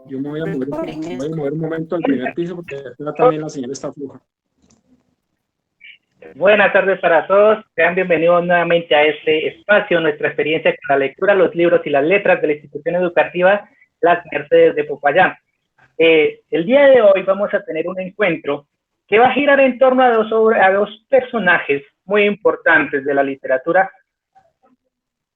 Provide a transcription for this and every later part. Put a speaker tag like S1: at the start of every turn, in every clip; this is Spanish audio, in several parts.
S1: Yo me voy a mover un momento al primer piso porque también la señal está floja.
S2: Buenas tardes para todos, sean bienvenidos nuevamente a este espacio, nuestra experiencia con la lectura, los libros y las letras de la institución educativa Las Mercedes de Popayán. El día de hoy vamos a tener un encuentro que va a girar en torno a dos personajes muy importantes de la literatura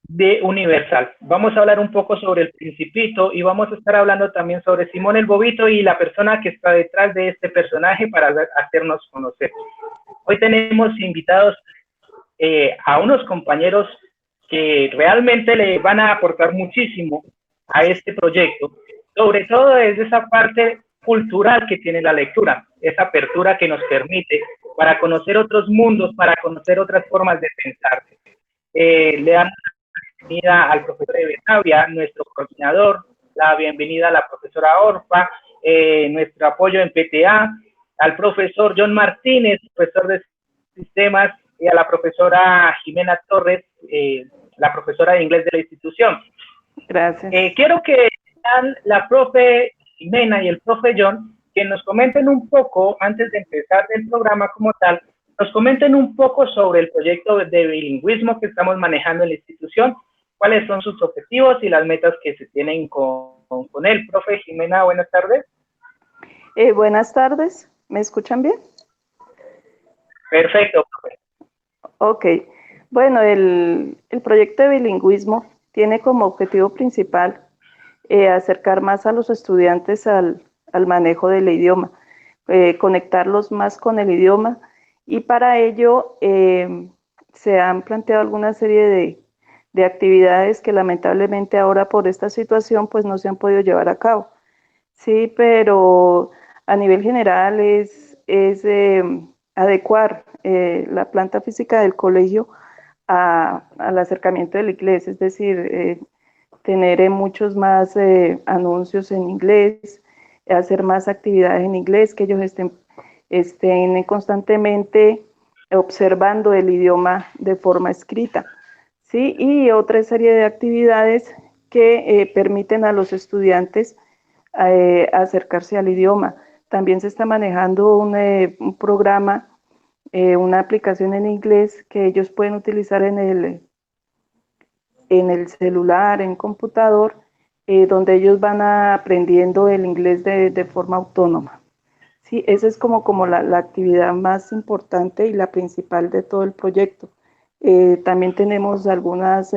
S2: de Universal. Vamos a hablar un poco sobre El Principito y vamos a estar hablando también sobre Simón el Bobito y la persona que está detrás de este personaje para hacernos conocer. Hoy tenemos invitados a unos compañeros que realmente le van a aportar muchísimo a este proyecto, sobre todo desde esa parte cultural que tiene la lectura, esa apertura que nos permite para conocer otros mundos, para conocer otras formas de pensar. Le damos la bienvenida al profesor Ebenavia, nuestro coordinador, la bienvenida a la profesora Orfa, nuestro apoyo en PTA, al profesor John Martínez, profesor de sistemas, y a la profesora Jimena Torres, la profesora de inglés de la institución.
S3: Gracias.
S2: Quiero que la profe Jimena y el profe John, que nos comenten un poco, antes de empezar el programa como tal, nos comenten un poco sobre el proyecto de bilingüismo que estamos manejando en la institución, cuáles son sus objetivos y las metas que se tienen con él. Profe Jimena, buenas tardes.
S3: Buenas tardes, ¿me escuchan bien?
S2: Perfecto, profe.
S3: Ok, bueno, el proyecto de bilingüismo tiene como objetivo principal acercar más a los estudiantes al manejo del idioma, conectarlos más con el idioma, y para ello se han planteado alguna serie de actividades que lamentablemente ahora por esta situación pues no se han podido llevar a cabo. Sí, pero a nivel general es adecuar la planta física del colegio al acercamiento del inglés, es decir, tener muchos más anuncios en inglés, hacer más actividades en inglés, que ellos estén constantemente observando el idioma de forma escrita, ¿sí? Y otra serie de actividades que permiten a los estudiantes acercarse al idioma. También se está manejando un programa, una aplicación en inglés que ellos pueden utilizar en el celular, en computador, donde ellos van aprendiendo el inglés de forma autónoma. Sí, esa es como la actividad más importante y la principal de todo el proyecto. También tenemos algunas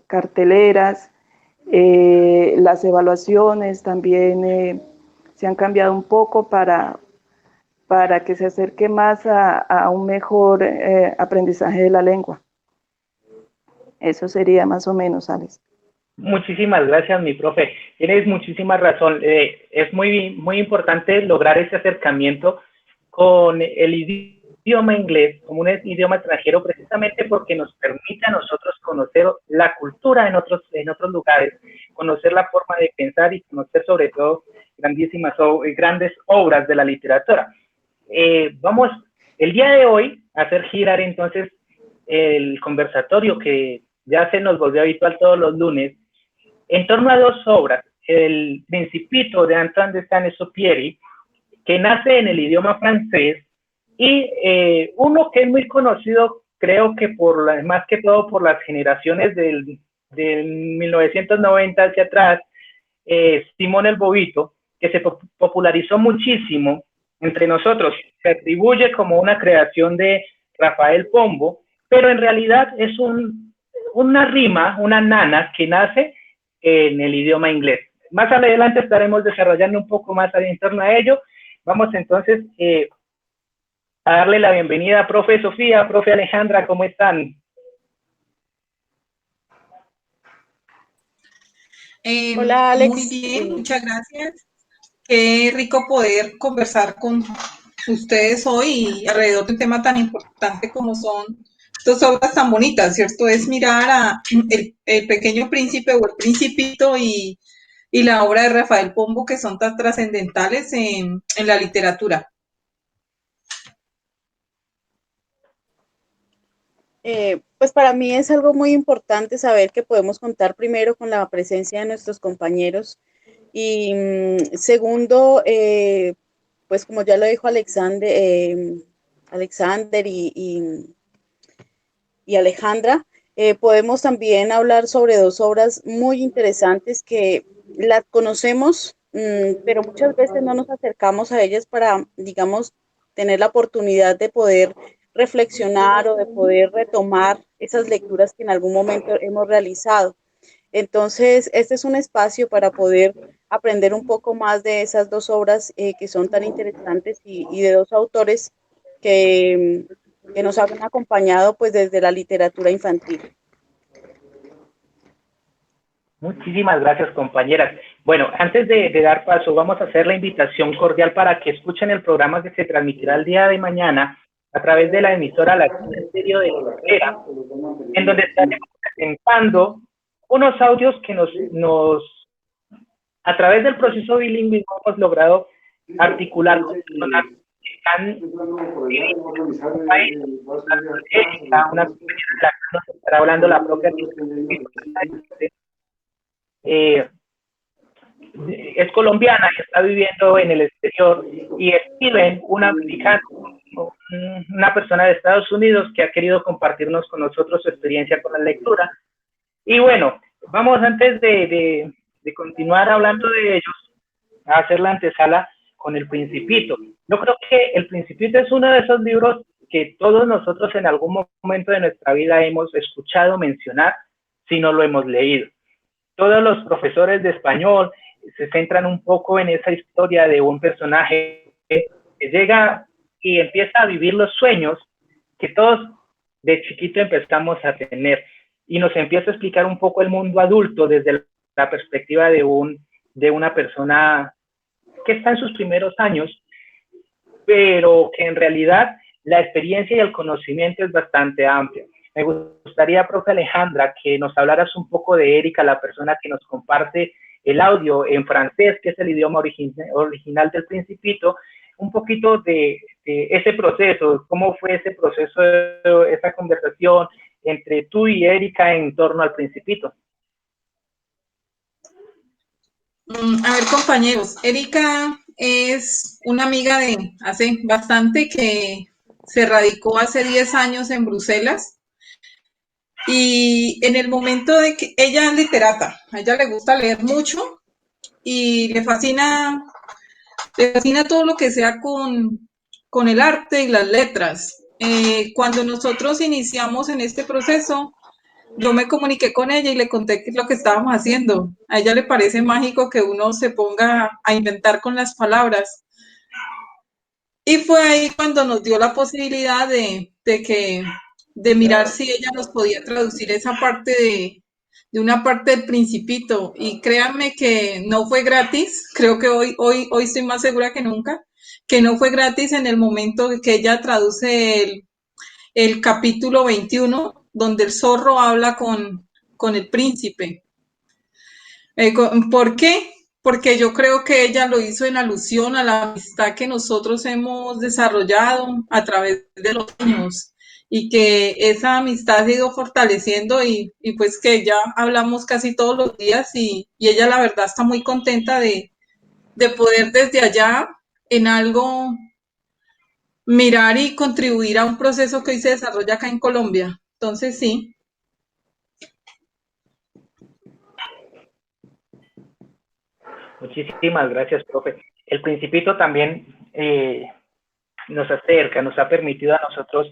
S3: carteleras, las evaluaciones también se han cambiado un poco para que se acerque más a un mejor aprendizaje de la lengua. Eso sería más o menos, Alex.
S2: Muchísimas gracias, mi profe. Tienes muchísima razón. Es muy importante lograr ese acercamiento con el idioma inglés como un idioma extranjero, precisamente porque nos permite a nosotros conocer la cultura en otros lugares, conocer la forma de pensar y conocer sobre todo grandes obras de la literatura. Vamos el día de hoy a hacer girar entonces el conversatorio que ya se nos volvió habitual todos los lunes, en torno a dos obras, El Principito de Antoine de Saint-Exupéry, que nace en el idioma francés, y uno que es muy conocido, creo que más que todo por las generaciones del 1990 hacia atrás, Simón el Bobito, que se popularizó muchísimo entre nosotros. Se atribuye como una creación de Rafael Pombo, pero en realidad es una rima, una nana que nace en el idioma inglés. Más adelante estaremos desarrollando un poco más en torno a ello. Vamos entonces a darle la bienvenida a profe Sofía, profe Alejandra, ¿cómo están?
S4: Hola, Alex. Muy bien, muchas gracias. Qué rico poder conversar con ustedes hoy alrededor de un tema tan importante como son estas obras tan bonitas, ¿cierto? Es mirar a el Pequeño Príncipe o El Principito y la obra de Rafael Pombo, que son tan trascendentales en la literatura.
S5: Pues para mí es algo muy importante saber que podemos contar primero con la presencia de nuestros compañeros Y segundo, pues como ya lo dijo Alexander y Alejandra, podemos también hablar sobre dos obras muy interesantes que las conocemos, pero muchas veces no nos acercamos a ellas para, digamos, tener la oportunidad de poder reflexionar o de poder retomar esas lecturas que en algún momento hemos realizado. Entonces, este es un espacio para poder aprender un poco más de esas dos obras que son tan interesantes y de dos autores que, que nos han acompañado pues desde la literatura infantil.
S2: Muchísimas gracias, compañeras. Bueno, antes de dar paso, vamos a hacer la invitación cordial para que escuchen el programa que se transmitirá el día de mañana a través de la emisora Latina Estéreo de Herrera, en donde estaremos presentando unos audios que a través del proceso bilingüe hemos logrado articular con personas que están una compañera de la que nos estará hablando la propia es colombiana y está viviendo en el exterior, y Steven, un americano, una persona de Estados Unidos que ha querido compartirnos con nosotros su experiencia con la lectura. Y bueno, vamos antes de continuar hablando de ellos, a hacer la antesala con El Principito. Yo creo que El Principito es uno de esos libros que todos nosotros en algún momento de nuestra vida hemos escuchado mencionar, si no lo hemos leído. Todos los profesores de español se centran un poco en esa historia de un personaje que llega y empieza a vivir los sueños que todos de chiquito empezamos a tener, y nos empieza a explicar un poco el mundo adulto desde la perspectiva de una persona que está en sus primeros años, pero que en realidad la experiencia y el conocimiento es bastante amplio. Me gustaría, profe Alejandra, que nos hablaras un poco de Erika, la persona que nos comparte el audio en francés, que es el idioma original del Principito, un poquito de ese proceso, cómo fue ese proceso, esa conversación entre tú y Erika en torno al Principito.
S4: A ver, compañeros, Erika es una amiga de hace bastante que se radicó hace 10 años en Bruselas. Y en el momento de que ella es literata, a ella le gusta leer mucho y le fascina todo lo que sea con el arte y las letras. Cuando nosotros iniciamos en este proceso, yo me comuniqué con ella y le conté qué es lo que estábamos haciendo. A ella le parece mágico que uno se ponga a inventar con las palabras. Y fue ahí cuando nos dio la posibilidad de mirar si ella nos podía traducir esa parte de una parte del Principito. Y créanme que no fue gratis, creo que hoy estoy más segura que nunca, que no fue gratis en el momento que ella traduce el capítulo 21, donde el zorro habla con el príncipe. ¿Por qué? Porque yo creo que ella lo hizo en alusión a la amistad que nosotros hemos desarrollado a través de los años, y que esa amistad se ha ido fortaleciendo y pues que ya hablamos casi todos los días, y ella la verdad está muy contenta de poder desde allá en algo mirar y contribuir a un proceso que hoy se desarrolla acá en Colombia. Entonces sí.
S2: Muchísimas gracias, profe. El Principito también nos acerca, nos ha permitido a nosotros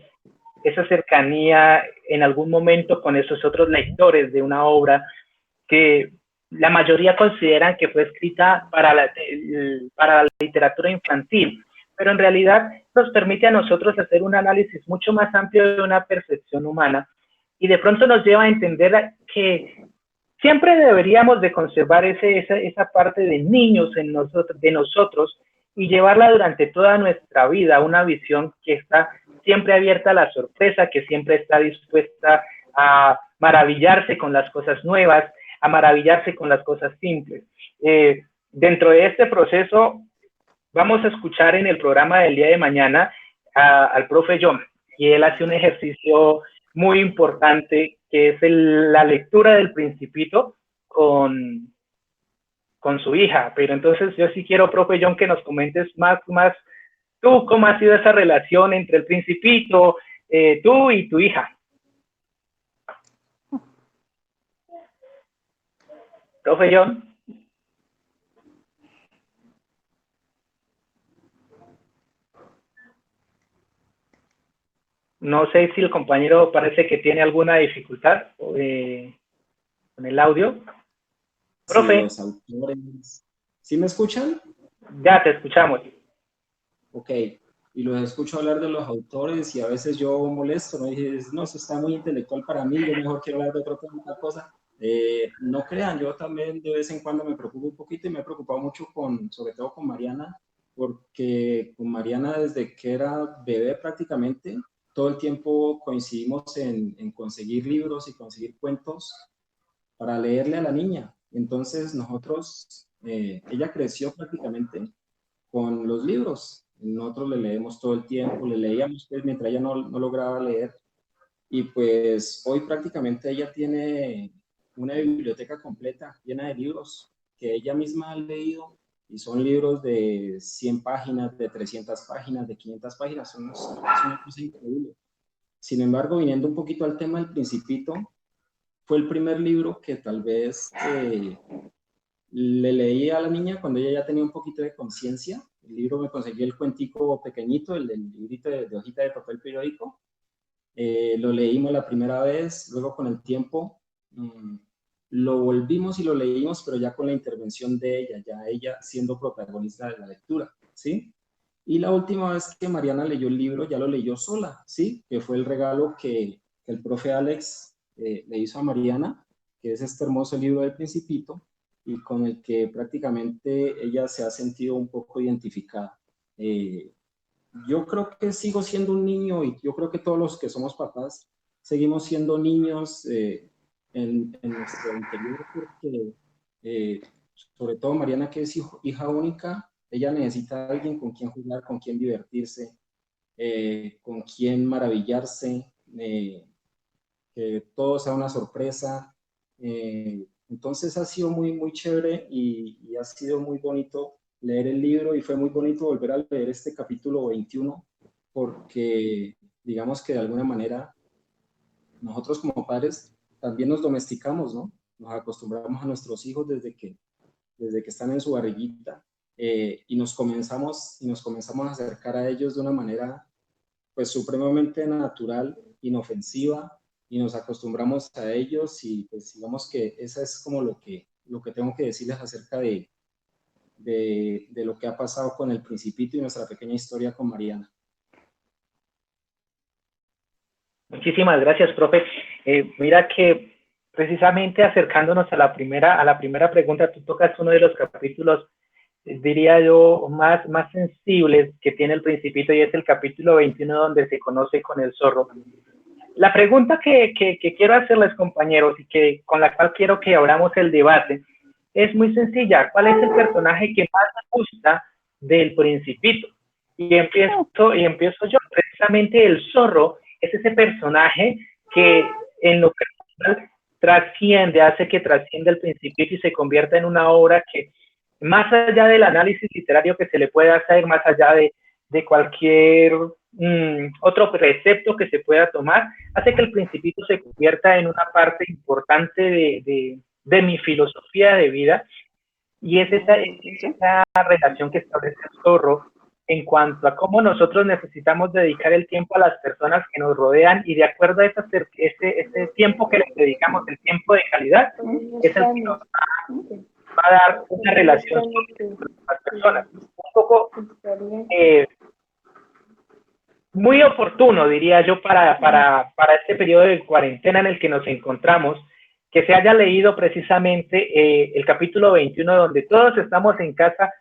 S2: esa cercanía en algún momento con esos otros lectores de una obra que la mayoría consideran que fue escrita para la literatura infantil, pero en realidad nos permite a nosotros hacer un análisis mucho más amplio de una percepción humana, y de pronto nos lleva a entender que siempre deberíamos de conservar esa parte de niños de nosotros y llevarla durante toda nuestra vida, una visión que está siempre abierta a la sorpresa, que siempre está dispuesta a maravillarse con las cosas nuevas, a maravillarse con las cosas simples. Dentro de este proceso vamos a escuchar en el programa del día de mañana al profe John, y él hace un ejercicio muy importante, que es la lectura del Principito con con su hija, pero entonces yo sí quiero, profe John, que nos comentes más, tú, cómo ha sido esa relación entre el Principito, tú y tu hija. Profe John. No sé si el compañero parece que tiene alguna dificultad con el audio. Profe.
S1: Sí, los autores. ¿Sí me escuchan?
S2: Ya te escuchamos.
S1: Ok. Y los escucho hablar de los autores y a veces yo molesto, ¿no? Y dices, no, eso está muy intelectual para mí, yo mejor quiero hablar de otra cosa. No crean, yo también de vez en cuando me preocupo un poquito y me he preocupado mucho sobre todo con Mariana, porque con Mariana desde que era bebé prácticamente, todo el tiempo coincidimos en conseguir libros y conseguir cuentos para leerle a la niña. Entonces ella creció prácticamente con los libros. Nosotros le leemos todo el tiempo, le leíamos pues, mientras ella no lograba leer. Y pues hoy prácticamente ella tiene una biblioteca completa llena de libros que ella misma ha leído y son libros de 100 páginas, de 300 páginas, de 500 páginas, es una cosa increíble. Sin embargo, viniendo un poquito al tema del Principito, fue el primer libro que tal vez le leí a la niña cuando ella ya tenía un poquito de conciencia. El libro me conseguí el cuentico pequeñito, el del librito de hojita de papel periódico. Lo leímos la primera vez, luego con el tiempo lo volvimos y lo leímos, pero ya con la intervención de ella, ya ella siendo protagonista de la lectura, ¿sí? Y la última vez que Mariana leyó el libro, ya lo leyó sola, ¿sí? Que fue el regalo que el profe Alex le hizo a Mariana, que es este hermoso libro del Principito, y con el que prácticamente ella se ha sentido un poco identificada. Yo creo que sigo siendo un niño y yo creo que todos los que somos papás seguimos siendo niños en nuestro interior porque sobre todo Mariana, que es hija única, ella necesita a alguien con quien jugar, con quien divertirse, con quien maravillarse, que todo sea una sorpresa. Entonces ha sido muy, muy chévere y ha sido muy bonito leer el libro y fue muy bonito volver a leer este capítulo 21 porque digamos que de alguna manera nosotros como padres también nos domesticamos, ¿no? Nos acostumbramos a nuestros hijos desde que están en su barriguita y nos comenzamos a acercar a ellos de una manera pues supremamente natural, inofensiva y nos acostumbramos a ellos y pues digamos que esa es como lo que tengo que decirles acerca de lo que ha pasado con el Principito y nuestra pequeña historia con Mariana.
S2: Muchísimas gracias, profe. Mira que precisamente acercándonos a la primera pregunta, tú tocas uno de los capítulos, diría yo, más sensibles que tiene el Principito y es el capítulo 21 donde se conoce con el zorro. La pregunta que quiero hacerles, compañeros, y con la cual quiero que abramos el debate, es muy sencilla. ¿Cuál es el personaje que más me gusta del Principito? Y empiezo yo. Precisamente el zorro es ese personaje que en lo personal hace que trascienda el Principito y se convierta en una obra que, más allá del análisis literario que se le pueda hacer, más allá de cualquier otro precepto que se pueda tomar, hace que el Principito se convierta en una parte importante de mi filosofía de vida, y es esa relación que establece el zorro en cuanto a cómo nosotros necesitamos dedicar el tiempo a las personas que nos rodean, y de acuerdo a ese tiempo que les dedicamos, el tiempo de calidad, es el que nos va a dar una relación con las personas. Un poco muy oportuno, diría yo, para este periodo de cuarentena en el que nos encontramos, que se haya leído precisamente el capítulo 21, donde todos estamos en casa,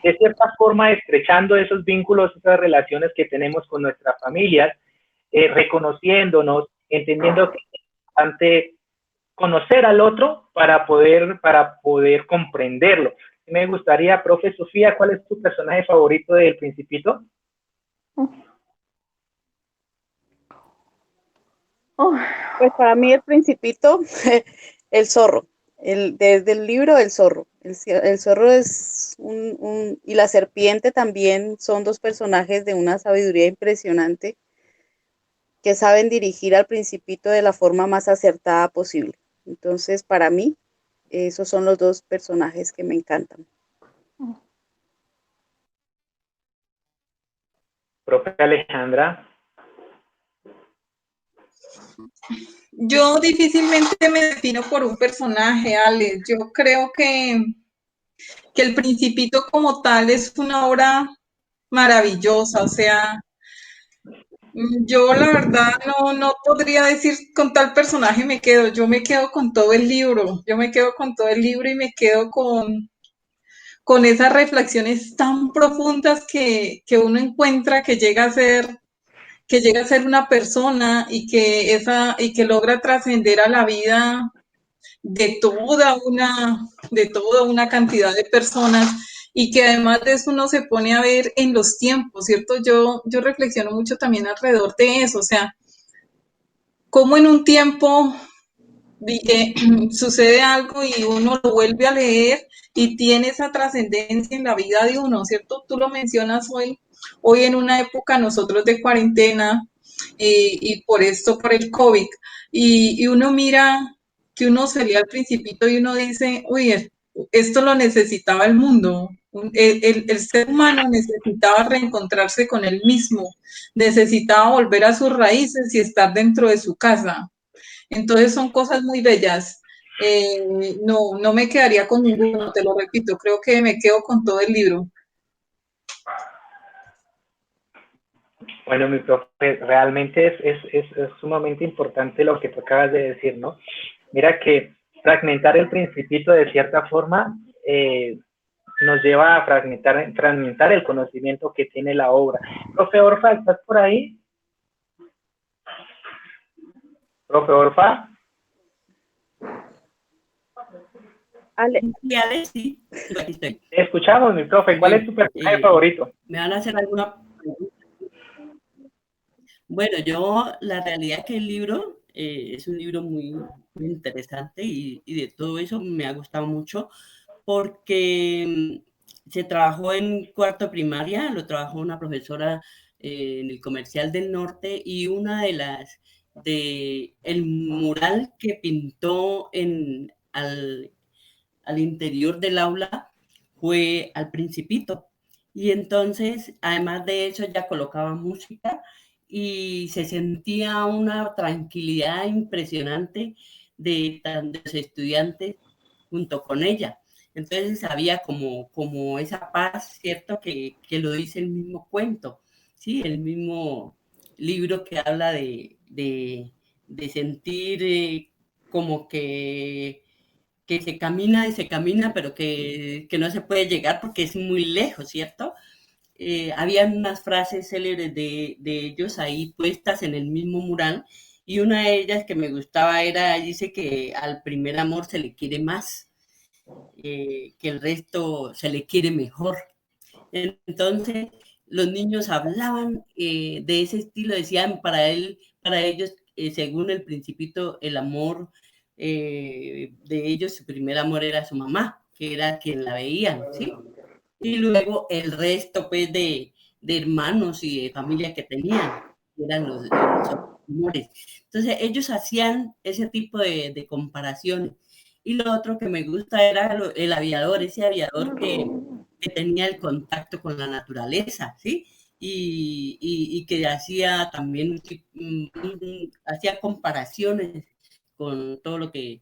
S2: de cierta forma estrechando esos vínculos, esas relaciones que tenemos con nuestras familias, reconociéndonos, entendiendo que es importante conocer al otro para poder comprenderlo. Me gustaría, profe Sofía, ¿cuál es tu personaje favorito del Principito?
S5: Pues para mí el Principito, el zorro, desde el libro del zorro. El zorro es y la serpiente también son dos personajes de una sabiduría impresionante que saben dirigir al principito de la forma más acertada posible. Entonces, para mí, esos son los dos personajes que me encantan.
S2: Profe Alejandra.
S4: Yo difícilmente me defino por un personaje, Alex. Yo creo que El Principito como tal es una obra maravillosa. O sea, yo la verdad no podría decir con tal personaje me quedo. Yo me quedo con todo el libro. Yo me quedo con todo el libro y me quedo con esas reflexiones tan profundas que uno encuentra que llega a ser una persona y que logra trascender a la vida de toda una cantidad de personas y que además de eso uno se pone a ver en los tiempos, ¿cierto? Yo reflexiono mucho también alrededor de eso, o sea, cómo en un tiempo sucede algo y uno lo vuelve a leer y tiene esa trascendencia en la vida de uno, ¿cierto? Tú lo mencionas hoy en una época nosotros de cuarentena y por esto, por el COVID, y uno mira que uno se lee al principito y uno dice, uy, esto lo necesitaba el mundo. El ser humano necesitaba reencontrarse con él mismo, necesitaba volver a sus raíces y estar dentro de su casa. Entonces son cosas muy bellas. No me quedaría con ninguno, te lo repito, creo que me quedo con todo el libro.
S2: Bueno, mi profe, realmente es sumamente importante lo que tú acabas de decir, ¿no? Mira que fragmentar el Principito de cierta forma nos lleva a fragmentar el conocimiento que tiene la obra. Profe Orfa, ¿estás por ahí? Profe Orfa.
S5: Ale.
S6: Sí, Ale, sí, aquí estoy.
S2: Te escuchamos, mi profe. ¿Cuál es tu personaje favorito?
S6: ¿Me van a hacer alguna pregunta? Bueno, la realidad es que el libro es un libro muy, muy interesante y de todo eso me ha gustado mucho porque se trabajó en cuarto primaria, lo trabajó una profesora en el Comercial del Norte y una el mural que pintó al interior del aula fue al Principito. Y entonces, además de eso, ya colocaba música y se sentía una tranquilidad impresionante de los estudiantes junto con ella. Entonces había como esa paz, ¿cierto? Que lo dice el mismo cuento, ¿sí? El mismo libro que habla de sentir como que se camina y se camina, pero que no se puede llegar porque es muy lejos, ¿cierto? Había unas frases célebres de ellos ahí puestas en el mismo mural y una de ellas que me gustaba dice que al primer amor se le quiere más, que el resto se le quiere mejor. Entonces, los niños hablaban de ese estilo, decían para ellos, según el Principito, el amor de ellos, su primer amor era su mamá, que era quien la veían, ¿sí? Y luego el resto, pues, de hermanos y de familia que tenían, eran los amores. Entonces, ellos hacían ese tipo de comparaciones. Y lo otro que me gusta era el aviador, ese aviador que tenía el contacto con la naturaleza, ¿sí? Y que hacía también, hacía comparaciones con todo lo que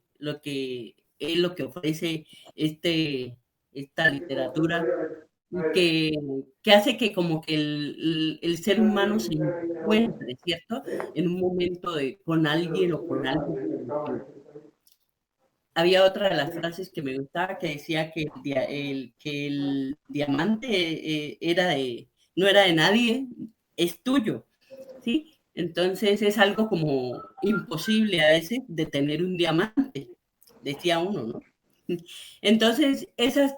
S6: ofrece esta literatura, que hace que como que el ser humano se encuentre, ¿cierto? En un momento con alguien o con algo. Había otra de las frases que me gustaba que decía que que el diamante no era de nadie, es tuyo, ¿sí? Entonces es algo como imposible a veces de tener un diamante, decía uno, ¿no? Entonces esas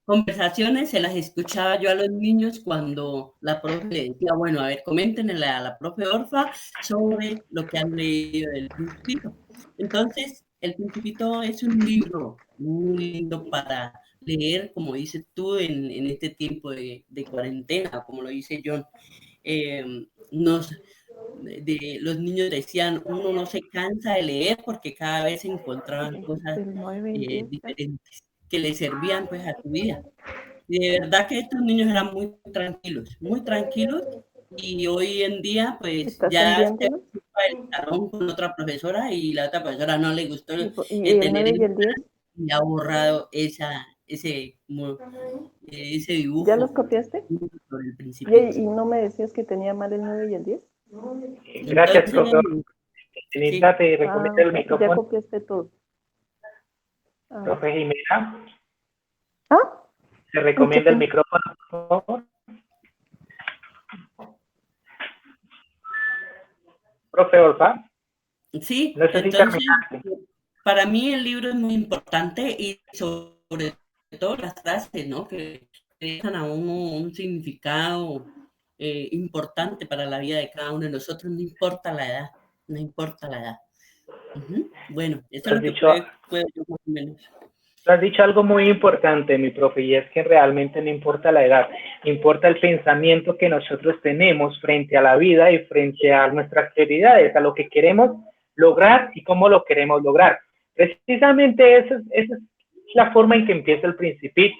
S6: conversaciones se las escuchaba yo a los niños cuando la profe decía, bueno, a ver, coméntenle a la profe Orfa sobre lo que han leído del Principito. Entonces, El Principito es un libro muy lindo para leer, como dices tú, en este tiempo de cuarentena, como lo dice John. Nos, los niños decían, uno no se cansa de leer porque cada vez se encontraban cosas
S3: El 9 y el 10.
S6: diferentes que les servían pues a su vida. Y de verdad que estos niños eran muy tranquilos, y hoy en día pues
S3: ¿Estás
S6: ya se
S3: enviándolos?
S6: ocupa el salón con otra profesora y la otra profesora no le gustó
S3: ¿Y el
S6: tener
S3: 9 y
S6: el
S3: el 10?
S6: y ha borrado ese
S3: ¿Ya los
S6: dibujo
S3: copiaste?
S6: sobre el Principito.
S3: ¿Y no me decías que tenía mal el 9 y el 10?
S2: Gracias,
S6: Entonces,
S2: profesor.
S6: sí,
S2: Anita, te
S3: Ah,
S2: recomiendo
S3: o
S2: el
S3: sea que ya
S2: micrófono.
S3: copiaste todo. Ah,
S2: Profe Jimena,
S3: ¿Ah?
S2: te
S3: Ay, qué
S2: recomiendo el
S3: pena.
S2: micrófono, por favor. Profe Olfa,
S6: sí,
S2: no sé si
S6: entonces
S2: terminaste.
S6: para mí el libro es muy importante, y sobre todo las frases, ¿no? Que dejan a uno un significado importante para la vida de cada uno de nosotros, no importa la edad, no importa la edad. Bueno, eso es
S2: Has
S6: lo que
S2: dicho,
S6: puedo yo más o menos.
S2: has dicho algo muy importante, mi profe, y es que realmente no importa la edad, importa el pensamiento que nosotros tenemos frente a la vida y frente a nuestras prioridades, a lo que queremos lograr y cómo lo queremos lograr. Precisamente esa es la forma en que empieza el Principito.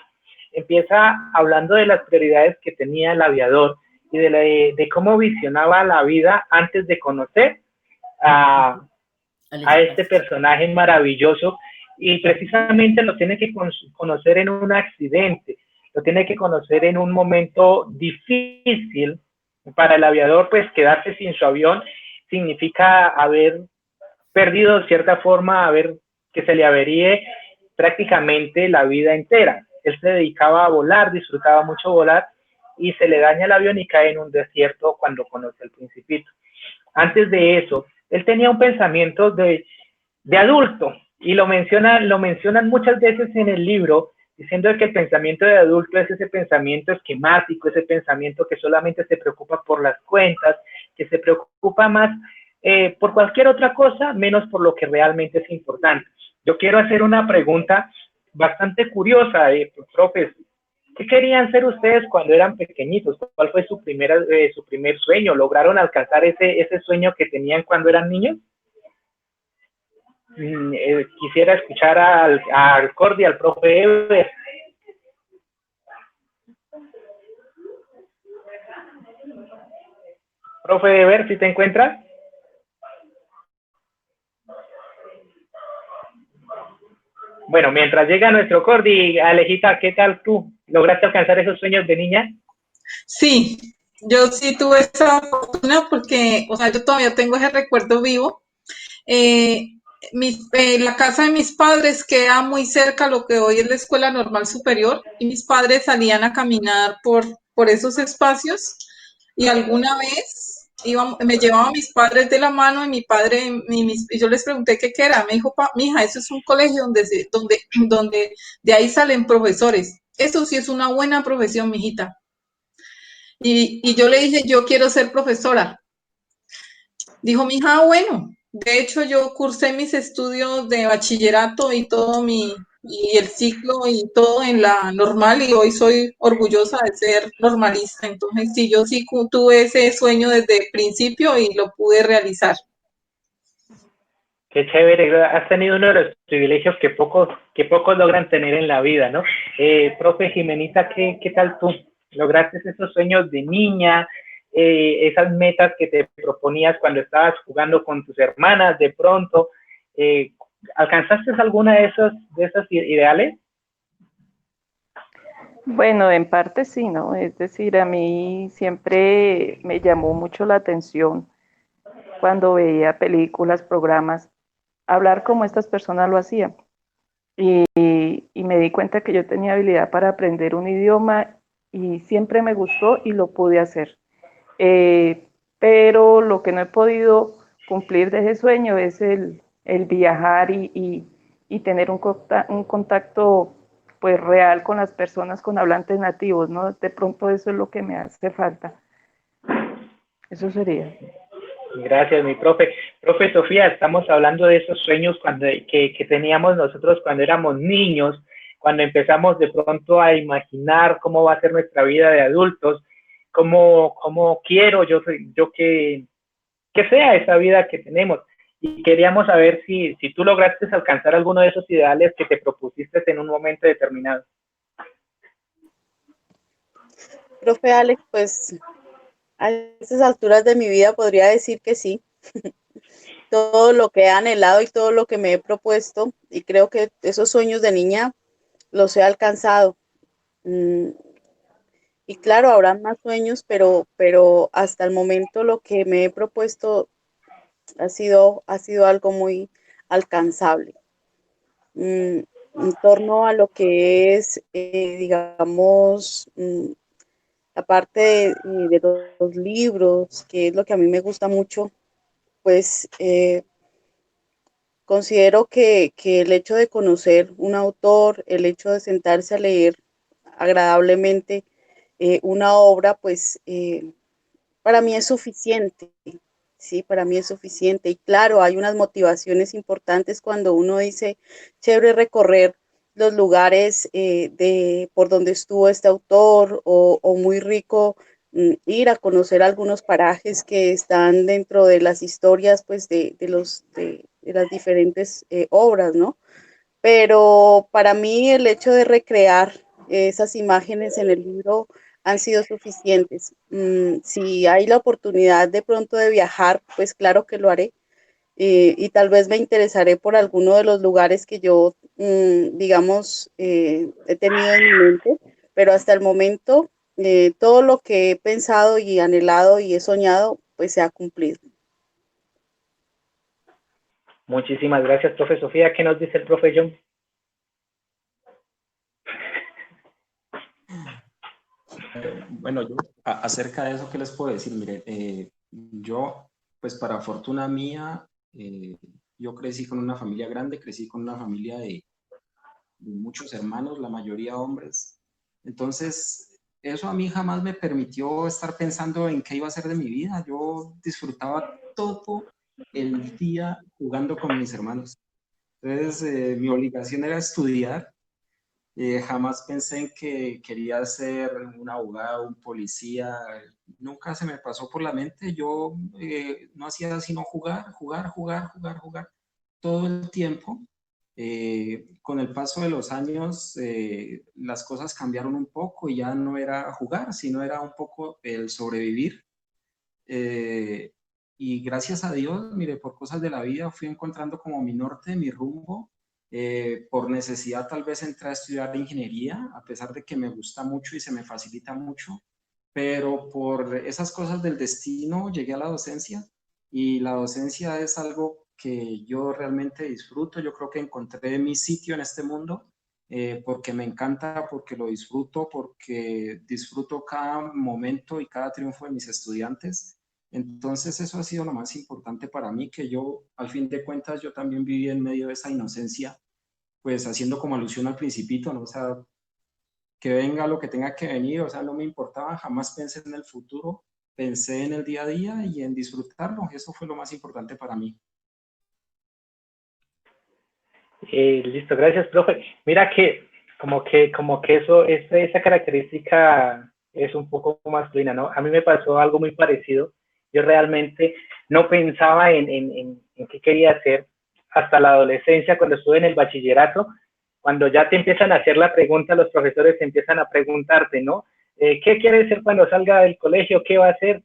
S2: Empieza hablando de las prioridades que tenía el aviador y de cómo visionaba la vida antes de conocer a,
S6: Al
S2: a este
S6: espacio.
S2: personaje maravilloso, y precisamente lo tiene que conocer en un accidente, lo tiene que conocer en un momento difícil. Para el aviador, pues quedarse sin su avión significa haber perdido de cierta forma, haber que se le averíe prácticamente la vida entera. Él se dedicaba a volar, disfrutaba mucho volar, y se le daña el avión y cae en un desierto cuando conoce al Principito. Antes de eso, él tenía un pensamiento de adulto, y lo mencionan muchas veces en el libro, diciendo que el pensamiento de adulto es ese pensamiento esquemático, ese pensamiento que solamente se preocupa por las cuentas, que se preocupa más por cualquier otra cosa, menos por lo que realmente es importante. Yo quiero hacer una pregunta bastante curiosa, profes. ¿Qué querían ser ustedes cuando eran pequeñitos? ¿Cuál fue su primer sueño? ¿Lograron alcanzar ese sueño que tenían cuando eran niños? Quisiera escuchar al Cordy, al profe Ever. Profe Ever, ¿si te encuentras? Bueno, mientras llega nuestro Cordy, Alejita, ¿qué tal tú? ¿Lograste alcanzar esos sueños de niña?
S4: Sí, yo sí tuve esa fortuna porque, o sea, yo todavía tengo ese recuerdo vivo. Eh, la casa de mis padres queda muy cerca a lo que hoy es la Escuela Normal Superior, y mis padres salían a caminar por esos espacios, y alguna vez me llevaban mis padres de la mano, y mi padre, y yo les pregunté qué era. Me dijo, mija, eso es un colegio donde de ahí salen profesores. Eso sí es una buena profesión, mijita. Y yo le dije, yo quiero ser profesora. Dijo mi hija, bueno, de hecho yo cursé mis estudios de bachillerato y y el ciclo y todo en la normal, y hoy soy orgullosa de ser normalista. Entonces sí, yo sí tuve ese sueño desde el principio y lo pude realizar.
S2: Qué chévere, has tenido uno de los privilegios que pocos logran tener en la vida, ¿no? Profe Jimenita, ¿qué tal tú? ¿Lograste esos sueños de niña, esas metas que te proponías cuando estabas jugando con tus hermanas de pronto? Eh, ¿Alcanzaste alguna de esos ideales?
S3: Bueno, en parte sí, ¿no? Es decir, a mí siempre me llamó mucho la atención cuando veía películas, programas, hablar como estas personas lo hacían. Y me di cuenta que yo tenía habilidad para aprender un idioma, y siempre me gustó y lo pude hacer. Pero lo que no he podido cumplir de ese sueño es el viajar y tener un contacto pues real con las personas, con hablantes nativos, ¿no? De pronto eso es lo que me hace falta. Eso sería.
S2: Gracias, mi profe. Profe Sofía, estamos hablando de esos sueños que teníamos nosotros cuando éramos niños, cuando empezamos de pronto a imaginar cómo va a ser nuestra vida de adultos, cómo quiero yo que sea esa vida que tenemos. Y queríamos saber si tú lograste alcanzar alguno de esos ideales que te propusiste en un momento determinado.
S5: Profe Alex, pues a estas alturas de mi vida podría decir que sí. Todo lo que he anhelado y todo lo que me he propuesto, y creo que esos sueños de niña los he alcanzado. Mm, y claro, habrán más sueños, pero hasta el momento lo que me he propuesto ha sido algo muy alcanzable. En torno a lo que es, digamos, la parte de los libros, que es lo que a mí me gusta mucho, pues considero que el hecho de conocer un autor, el hecho de sentarse a leer agradablemente una obra, pues para mí es suficiente. Sí, para mí es suficiente. Y claro, hay unas motivaciones importantes cuando uno dice, chévere recorrer los lugares por donde estuvo este autor o muy rico ir a conocer algunos parajes que están dentro de las historias pues de las diferentes obras, ¿no? Pero para mí el hecho de recrear esas imágenes en el libro han sido suficientes. Si hay la oportunidad de pronto de viajar, pues claro que lo haré. Y tal vez me interesaré por alguno de los lugares que yo, digamos, he tenido en mi mente, pero hasta el momento todo lo que he pensado y anhelado y he soñado, pues se ha cumplido.
S2: Muchísimas gracias, profe Sofía. ¿Qué nos dice el profe John?
S1: Bueno, yo acerca de eso, ¿qué les puedo decir? Mire, yo, pues para fortuna mía, yo crecí con una familia grande, crecí con una familia de muchos hermanos, la mayoría hombres. Entonces, eso a mí jamás me permitió estar pensando en qué iba a hacer de mi vida. Yo disfrutaba todo el día jugando con mis hermanos. Entonces, mi obligación era estudiar. Jamás pensé en que quería ser un abogado, un policía. Nunca se me pasó por la mente. Yo no hacía sino jugar todo el tiempo. Con el paso de los años, las cosas cambiaron un poco y ya no era jugar, sino era un poco el sobrevivir. Eh, y gracias a Dios, mire, por cosas de la vida fui encontrando como mi norte, mi rumbo. Por necesidad tal vez entré a estudiar ingeniería, a pesar de que me gusta mucho y se me facilita mucho, pero por esas cosas del destino llegué a la docencia y la docencia es algo que yo realmente disfruto. Yo creo que encontré mi sitio en este mundo porque me encanta, porque lo disfruto, porque disfruto cada momento y cada triunfo de mis estudiantes. Entonces eso ha sido lo más importante para mí, que yo, al fin de cuentas, yo también viví en medio de esa inocencia, pues haciendo como alusión al principito, ¿no? O sea, que venga lo que tenga que venir, o sea, no me importaba, jamás pensé en el futuro, pensé en el día a día y en disfrutarlo, eso fue lo más importante para mí.
S2: Listo, gracias, profe. Mira que como que esa característica es un poco masculina, ¿no? A mí me pasó algo muy parecido. Yo realmente no pensaba en qué quería hacer hasta la adolescencia, cuando estuve en el bachillerato, cuando ya te empiezan a hacer la pregunta, los profesores te empiezan a preguntarte, ¿no? ¿Qué quiere ser cuando salga del colegio? ¿Qué va a hacer?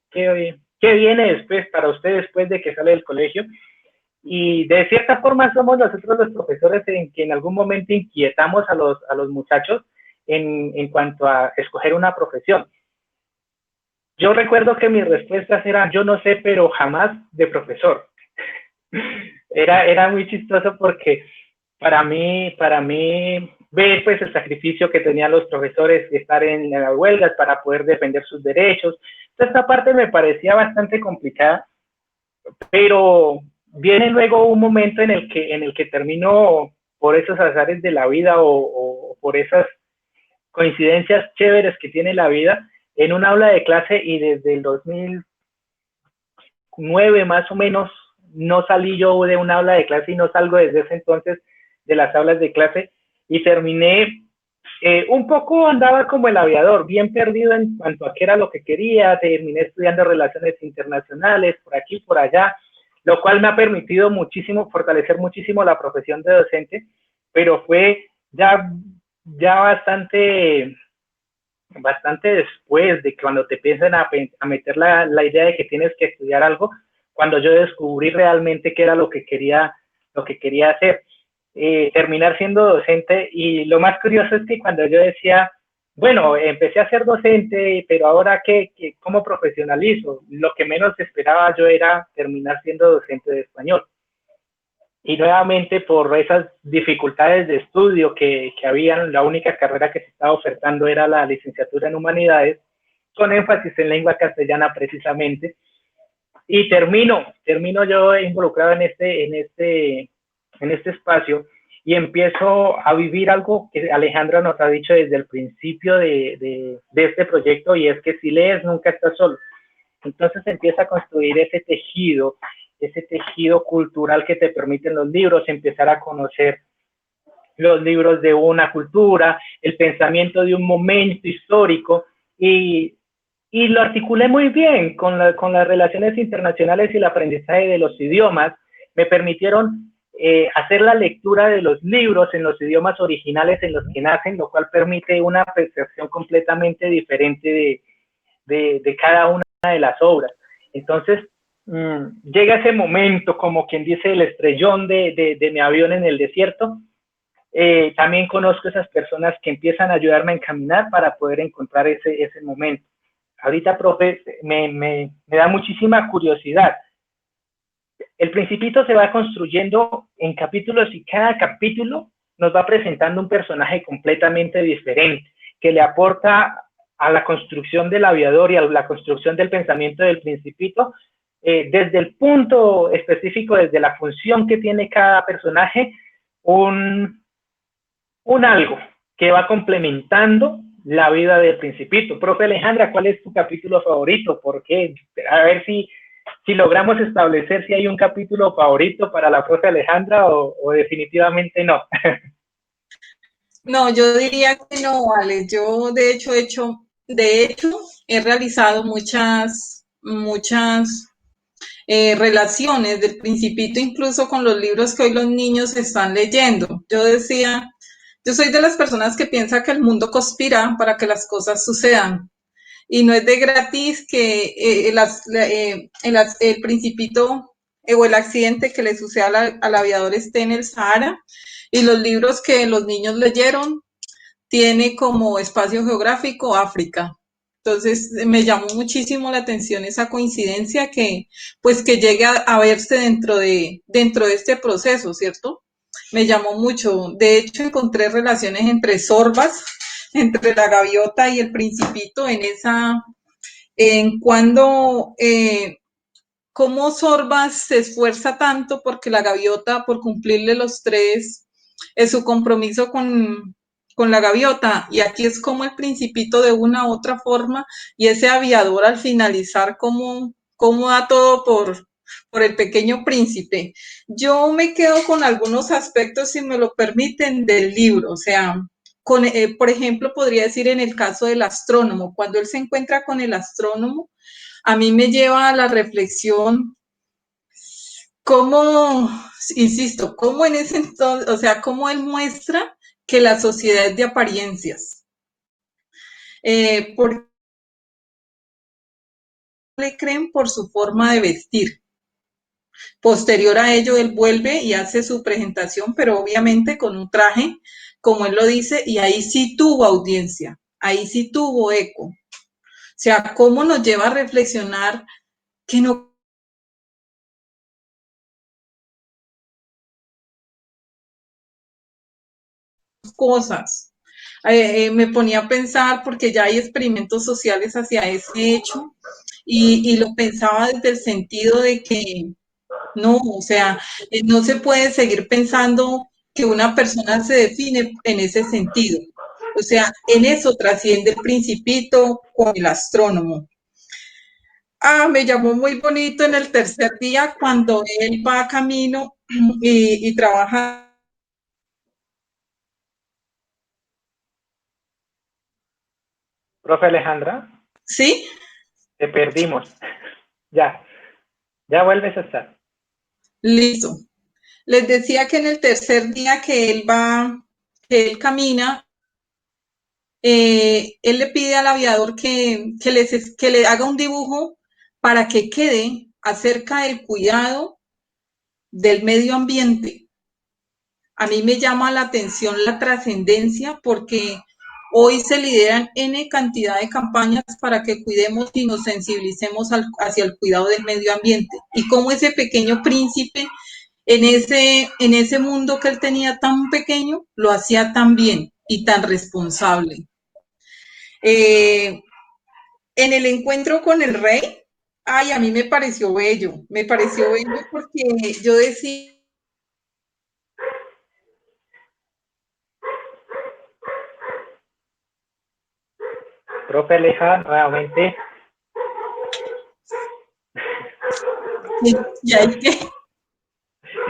S2: ¿Qué viene después para usted después de que sale del colegio? Y de cierta forma somos nosotros los profesores en que en algún momento inquietamos a los muchachos en cuanto a escoger una profesión. Yo recuerdo que mis respuestas eran, yo no sé, pero jamás de profesor. Era muy chistoso porque para mí ver pues el sacrificio que tenían los profesores de estar en las huelgas para poder defender sus derechos. Entonces, esta parte me parecía bastante complicada, pero viene luego un momento en el que termino por esos azares de la vida o por esas coincidencias chéveres que tiene la vida en un aula de clase y desde el 2004 2009 más o menos, no salí yo de un aula de clase y no salgo desde ese entonces de las aulas de clase y terminé, un poco andaba como el aviador, bien perdido en cuanto a qué era lo que quería, terminé estudiando relaciones internacionales, por aquí, por allá, lo cual me ha permitido muchísimo, fortalecer muchísimo la profesión de docente, pero fue ya bastante después de cuando te piensan a meter la idea de que tienes que estudiar algo, cuando yo descubrí realmente qué era lo que quería hacer. Terminar siendo docente, y lo más curioso es que cuando yo decía, bueno, empecé a ser docente, pero ahora ¿cómo profesionalizo? Lo que menos esperaba yo era terminar siendo docente de español. Y nuevamente por esas dificultades de estudio que habían, la única carrera que se estaba ofertando era la licenciatura en humanidades, con énfasis en lengua castellana precisamente, y termino yo involucrado en este espacio y empiezo a vivir algo que Alejandra nos ha dicho desde el principio de este proyecto, y es que si lees nunca estás solo. Entonces empieza a construir ese tejido cultural que te permiten los libros, empezar a conocer los libros de una cultura, el pensamiento de un momento histórico, y lo articulé muy bien con las relaciones internacionales y el aprendizaje de los idiomas. Me permitieron hacer la lectura de los libros en los idiomas originales en los que nacen, lo cual permite una percepción completamente diferente de cada una de las obras. Entonces, llega ese momento, como quien dice, el estrellón de mi avión en el desierto. También conozco esas personas que empiezan a ayudarme a encaminar para poder encontrar ese momento. Ahorita, profe, me da muchísima curiosidad. El Principito se va construyendo en capítulos, y cada capítulo nos va presentando un personaje completamente diferente, que le aporta a la construcción del aviador y a la construcción del pensamiento del Principito, desde el punto específico, desde la función que tiene cada personaje, un algo que va complementando la vida del Principito. Profe Alejandra, ¿cuál es tu capítulo favorito? ¿Por qué? A ver si logramos establecer si hay un capítulo favorito para la profe Alejandra o definitivamente no.
S4: No, yo diría que no, Alex. Yo de hecho he realizado muchas relaciones del Principito, incluso con los libros que hoy los niños están leyendo. Yo soy de las personas que piensa que el mundo conspira para que las cosas sucedan. Y no es de gratis que el Principito o el accidente que le sucede al aviador esté en el Sahara, y los libros que los niños leyeron tiene como espacio geográfico África. Entonces me llamó muchísimo la atención esa coincidencia que llegue a verse dentro de este proceso, ¿cierto? Me llamó mucho. De hecho, encontré relaciones entre Sorbas, entre la gaviota y el Principito cómo Sorbas se esfuerza tanto porque la gaviota, por cumplirle los tres, su compromiso con la gaviota, y aquí es como el Principito de una u otra forma, y ese aviador al finalizar cómo da todo por el pequeño príncipe. Yo me quedo con algunos aspectos, si me lo permiten, del libro, o sea, por ejemplo, podría decir en el caso del astrónomo, cuando él se encuentra con el astrónomo, a mí me lleva a la reflexión cómo en ese entonces, o sea, cómo él muestra que la sociedad es de apariencias. Porque le creen por su forma de vestir. Posterior a ello, él vuelve y hace su presentación, pero obviamente con un traje, como él lo dice, y ahí sí tuvo audiencia, ahí sí tuvo eco. O sea, cómo nos lleva a reflexionar que no cosas. Me ponía a pensar, porque ya hay experimentos sociales hacia ese hecho, y lo pensaba desde el sentido de que no, o sea, no se puede seguir pensando que una persona se define en ese sentido. O sea, en eso trasciende el Principito con el astrónomo. Me llamó muy bonito en el tercer día cuando él va camino y trabaja.
S2: Profe Alejandra,
S4: ¿Sí?
S2: te perdimos. Ya, ya vuelves a estar.
S4: Listo. Les decía que en el tercer día que él camina, él le pide al aviador que le haga un dibujo para que quede acerca del cuidado del medio ambiente. A mí me llama la atención la trascendencia porque hoy se lideran N cantidad de campañas para que cuidemos y nos sensibilicemos hacia el cuidado del medio ambiente. Y cómo ese pequeño príncipe en ese mundo que él tenía tan pequeño, lo hacía tan bien y tan responsable. Eh, en el encuentro con el rey, ay, a mí me pareció bello porque yo decía,
S2: Profe Aleja, nuevamente.
S4: y ahí que,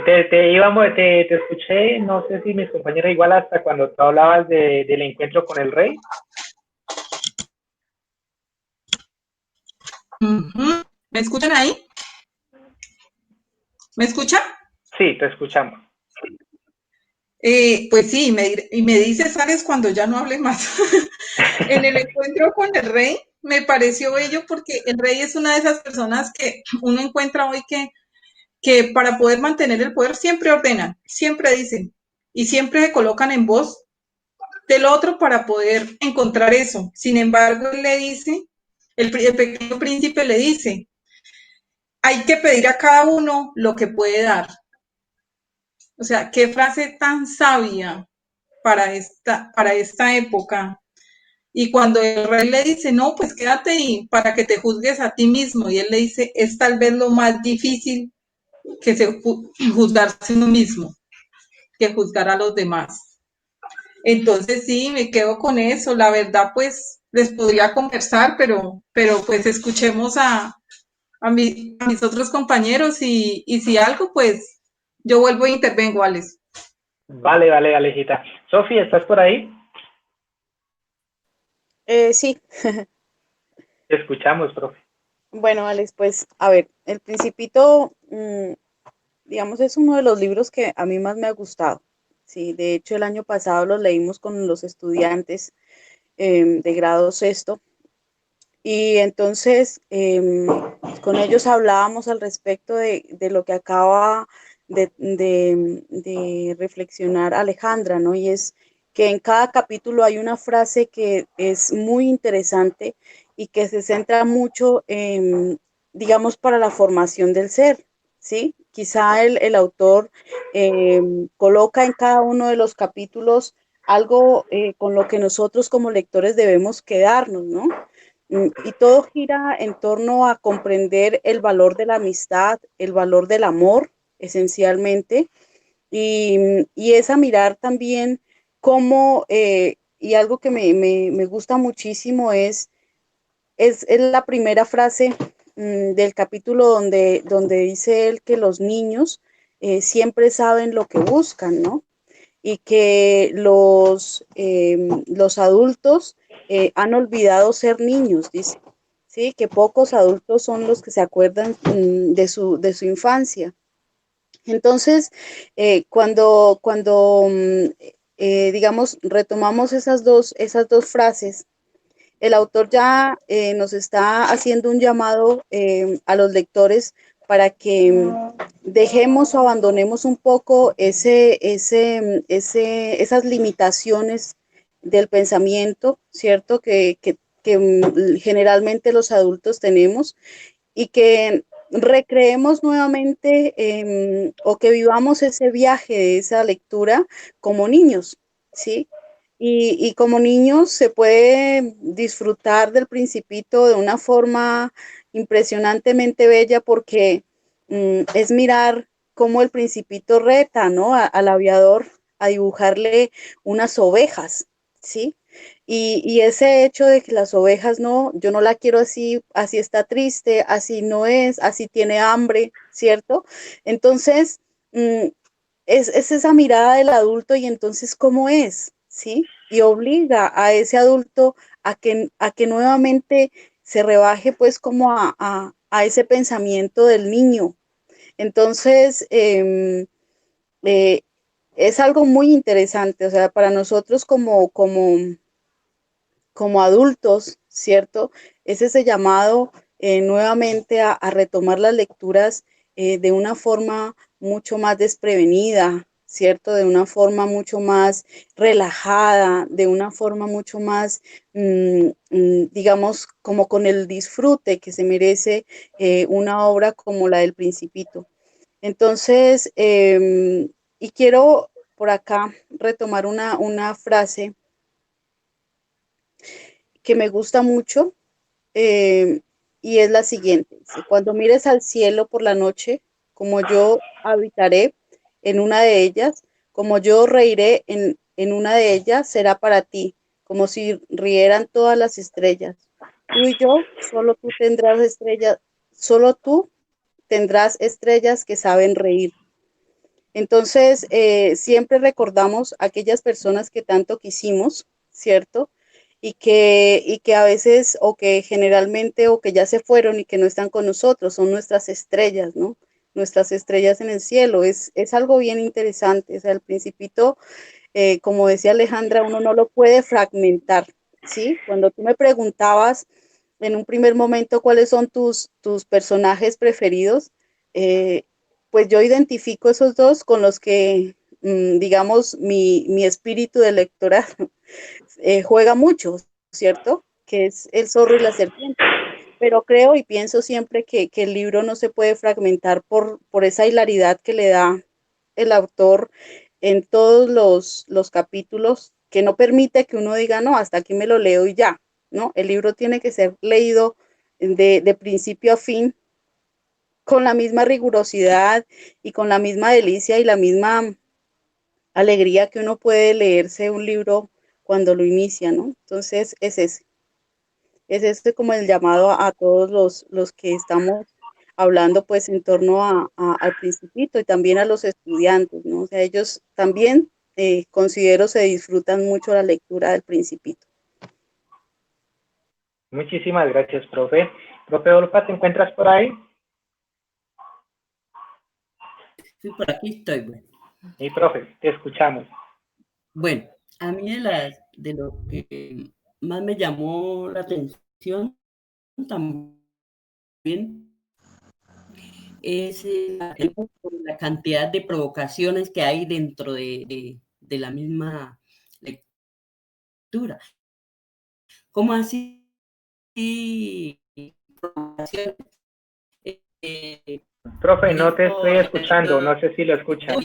S2: Te escuché, no sé si mis compañeros igual hasta cuando tú hablabas del encuentro con el rey.
S4: ¿me escuchan ahí? ¿Me escuchan?
S2: Sí, te escuchamos.
S4: Pues sí, y me dice, sales cuando ya no hable más. En el encuentro con el rey me pareció bello porque el rey es una de esas personas que uno encuentra hoy que para poder mantener el poder siempre ordenan, siempre dicen y siempre se colocan en voz del otro para poder encontrar eso. Sin embargo, él le dice, el pequeño príncipe le dice, hay que pedir a cada uno lo que puede dar. O sea, qué frase tan sabia para esta época. Y cuando el rey le dice, no, pues quédate ahí para que te juzgues a ti mismo. Y él le dice, es tal vez lo más difícil que se juzgarse uno mismo, que juzgar a los demás. Entonces sí, me quedo con eso. La verdad, pues les podría conversar, pero pues escuchemos a mis otros compañeros y si algo, pues yo vuelvo e intervengo, Alex.
S2: Vale, vale, Alejita. Sofía, ¿estás por ahí?
S5: Sí,
S2: Te escuchamos, profe.
S5: bueno, Alex, pues a ver, El Principito, digamos, es uno de los libros que a mí más me ha gustado. Sí, de hecho, el año pasado lo leímos con los estudiantes de grado sexto y entonces con ellos hablábamos al respecto de lo que acaba de reflexionar Alejandra, ¿no? Y es que en cada capítulo hay una frase que es muy interesante y que se centra mucho en, digamos, para la formación del ser, ¿sí? Quizá el autor coloca en cada uno de los capítulos algo con lo que nosotros como lectores debemos quedarnos, ¿no? Y todo gira en torno a comprender el valor de la amistad, el valor del amor, esencialmente, y es a mirar también cómo, y algo que me gusta muchísimo es la primera frase del capítulo donde dice él que los niños siempre saben lo que buscan, ¿no? Y que los adultos han olvidado ser niños, dice, ¿sí? Que pocos adultos son los que se acuerdan de su infancia. Entonces, digamos, retomamos esas dos frases, el autor ya nos está haciendo un llamado a los lectores para que dejemos o abandonemos un poco esas limitaciones del pensamiento, ¿cierto? Que generalmente los adultos tenemos y que recreemos nuevamente o que vivamos ese viaje de esa lectura como niños, ¿sí? Y como niños se puede disfrutar del Principito de una forma impresionantemente bella porque es mirar cómo el Principito reta, ¿no? Al aviador a dibujarle unas ovejas, ¿sí? Y ese hecho de que las ovejas no, yo no la quiero así, así está triste, así no es, así tiene hambre, ¿cierto? Entonces, mm, es esa mirada del adulto y entonces, ¿cómo es? ¿Sí? Y obliga a ese adulto a que nuevamente se rebaje pues como a ese pensamiento del niño. Entonces, eh, es algo muy interesante, o sea, para nosotros como adultos, ¿cierto? Es ese llamado nuevamente a retomar las lecturas de una forma mucho más desprevenida, ¿cierto? De una forma mucho más relajada, de una forma mucho más, digamos, como con el disfrute que se merece una obra como la del Principito. Entonces, y quiero por acá retomar una frase que me gusta mucho eh, y es la siguiente. Dice, cuando mires al cielo por la noche, como yo habitaré en una de ellas, como yo reiré en una de ellas, será para ti, como si rieran todas las estrellas. Tú y yo, solo tú tendrás estrellas, solo tú tendrás estrellas que saben reír. Entonces, siempre recordamos a aquellas personas que tanto quisimos, ¿cierto? Y que a veces, o que generalmente, o que ya se fueron y que no están con nosotros, son nuestras estrellas, ¿no? Nuestras estrellas en el cielo. Es algo bien interesante. O sea, el Principito, como decía Alejandra, uno no lo puede fragmentar, ¿sí? Cuando tú me preguntabas en un primer momento cuáles son tus personajes preferidos, eh, pues yo identifico esos dos con los que, digamos, mi espíritu de lectora juega mucho, ¿cierto? Que es el zorro y la serpiente. Pero creo y pienso siempre que el libro no se puede fragmentar por esa hilaridad que le da el autor en todos los capítulos, que no permite que uno diga, no, hasta aquí me lo leo y ya, ¿no? El libro tiene que ser leído de principio a fin con la misma rigurosidad y con la misma delicia y la misma alegría que uno puede leerse un libro cuando lo inicia, ¿no? Entonces es este como el llamado a todos los que estamos hablando pues en torno al Principito y también a los estudiantes, ¿no? O sea, ellos también considero se disfrutan mucho la lectura del Principito.
S2: Muchísimas gracias, profe. Profe Olpa, ¿te encuentras por ahí?
S6: Sí, por aquí estoy, bueno.
S2: Sí, profe, te escuchamos.
S6: Bueno, a mí de lo que más me llamó la atención también es la cantidad de provocaciones que hay dentro de la misma lectura. ¿Cómo así provocaciones?
S2: Profe,
S6: Por
S2: no te estoy
S6: ejemplo,
S2: escuchando, no sé si lo escuchas.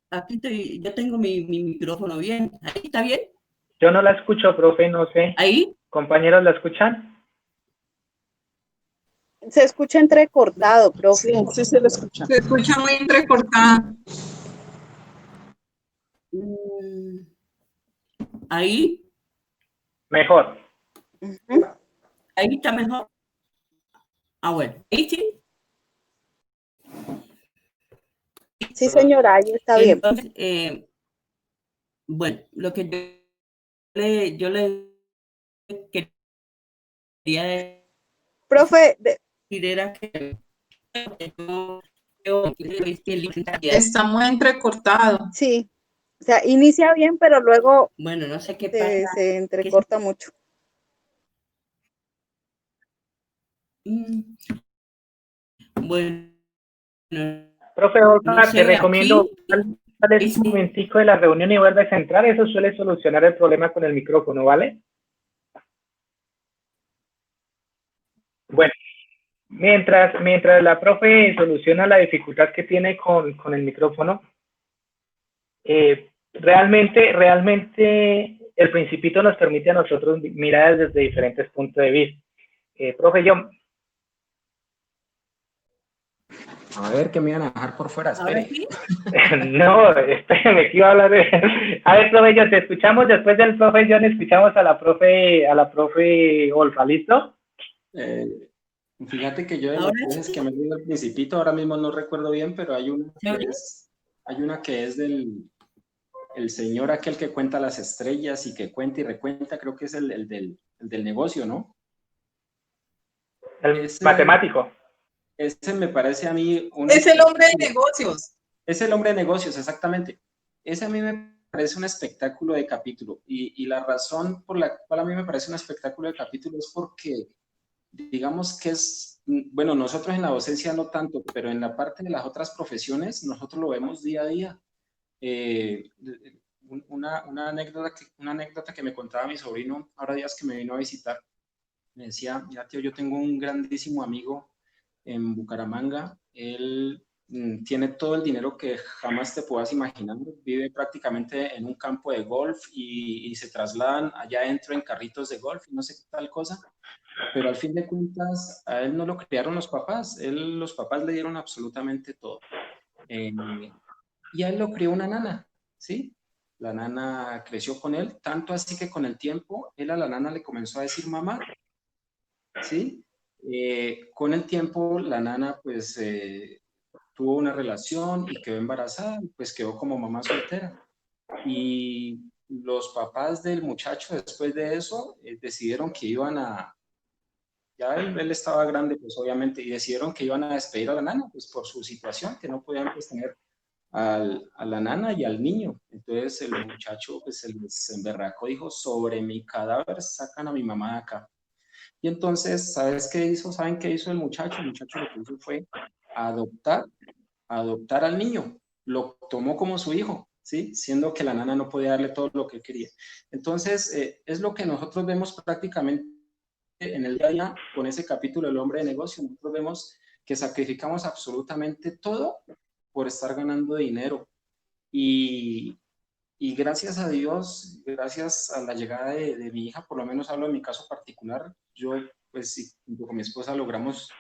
S6: Aquí estoy, yo tengo mi micrófono bien. ¿Ahí está bien?
S2: Yo no la escucho, profe, no sé.
S6: ¿Ahí?
S2: ¿Compañeros la escuchan?
S5: Se escucha entrecortado, profe.
S3: Sí, sí se lo escucha.
S4: Se escucha muy entrecortada.
S6: ¿Ahí?
S2: Mejor.
S5: Ujú.
S6: ¿Ahí está mejor? Ah, bueno. ¿Ahí sí?
S5: Sí, señora, ahí está bien.
S6: Entonces, bueno, lo que yo le quería
S5: Profe,
S6: decir era que yo creo que el
S4: Está muy entrecortado.
S5: sí, o sea, inicia bien, pero luego
S6: bueno, no sé qué pasa.
S5: se
S6: Que,
S5: entrecorta mucho.
S6: bueno,
S2: Profe
S6: no
S2: Olpa, te
S6: sé,
S2: recomiendo
S6: aquí,
S2: sales un momentico de la reunión y vuelves a entrar. Eso suele solucionar el problema con el micrófono, ¿vale? Bueno, mientras la profe soluciona la dificultad que tiene con el micrófono, realmente el Principito nos permite a nosotros mirar desde diferentes puntos de vista. Profe, yo...
S1: A ver, que me iban a dejar por fuera,
S6: Ahora
S1: espere.
S6: sí.
S2: No, espérame, que iba a hablar de... A ver, profe John, te escuchamos, después del profe John escuchamos a la profe Olfa, ¿listo?
S1: Eh, Fíjate que yo de las
S6: Ahora
S1: veces que
S6: sí.
S1: me he leído El Principito, ahora mismo no recuerdo bien, pero
S6: ¿Se oye?
S1: hay una que es del el señor aquel que cuenta las estrellas y que cuenta y recuenta, creo que es el del negocio, ¿no?
S2: El
S1: Ese,
S2: matemático.
S1: ese me parece a mí un
S4: Es el hombre de
S1: espectáculo.
S4: negocios.
S1: Es el hombre de negocios, exactamente. Ese a mí me parece un espectáculo de capítulo y la razón por la cual a mí me parece un espectáculo de capítulo es porque digamos que es, bueno, nosotros en la docencia no tanto, pero en la parte de las otras profesiones nosotros lo vemos día a día. Eh, una anécdota que me contaba mi sobrino, ahora días que me vino a visitar, me decía, mira tío, yo tengo un grandísimo amigo en Bucaramanga, él tiene todo el dinero que jamás te puedas imaginar, vive prácticamente en un campo de golf y se trasladan allá adentro en carritos de golf y no sé qué tal cosa, pero al fin de cuentas a él no lo criaron los papás, los papás le dieron absolutamente todo. Y a él lo crió una nana, ¿sí? La nana creció con él, tanto así que con el tiempo él a la nana le comenzó a decir mamá, ¿sí? Con el tiempo la nana pues tuvo una relación y quedó embarazada, pues quedó como mamá soltera. Y los papás del muchacho después de eso decidieron que iban a, ya él estaba grande pues obviamente, y decidieron que iban a despedir a la nana pues por su situación, que no podían pues tener a la nana y al niño. Entonces el muchacho pues se les emberracó, dijo, sobre mi cadáver sacan a mi mamá de acá. Y entonces, ¿sabes qué hizo? ¿Saben qué hizo el muchacho? El muchacho lo que hizo fue adoptar, adoptar al niño. Lo tomó como su hijo, ¿sí? Siendo que la nana no podía darle todo lo que quería. Entonces, es lo que nosotros vemos prácticamente en el día a día con ese capítulo del hombre de negocio. Nosotros vemos que sacrificamos absolutamente todo por estar ganando dinero. Y, y gracias a Dios, gracias a la llegada de mi hija, por lo menos hablo de mi caso particular, yo pues sí, junto con mi esposa logramos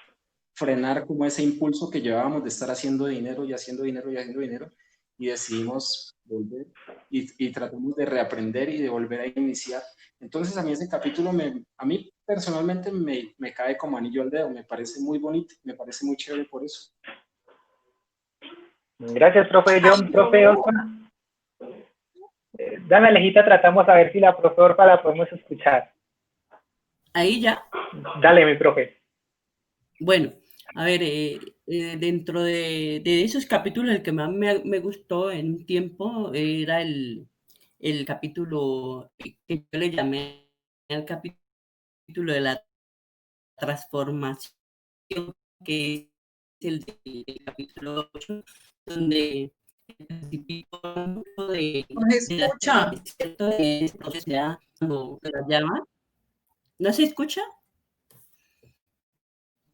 S1: frenar como ese impulso que llevábamos de estar haciendo dinero y haciendo dinero y haciendo dinero y decidimos volver y tratamos de reaprender y de volver a iniciar. Entonces a mí ese capítulo, a mí personalmente me cae como anillo al dedo, me parece muy bonito, me parece muy chévere por eso.
S2: Gracias, profe
S4: Ay,
S2: John. Profe Olfa, dame Alejita, tratamos a ver si la profe Olfa la podemos escuchar.
S6: Ahí ya.
S2: Dale, mi profe.
S6: Bueno, a ver, dentro de esos capítulos, el que más me gustó en un tiempo era el capítulo que yo le llamé el capítulo de la transformación, que es el capítulo 8, donde el principio
S4: no se
S6: de la tierra
S4: escucha.
S6: desierto de entonces ya cuando la llama. ¿No se escucha?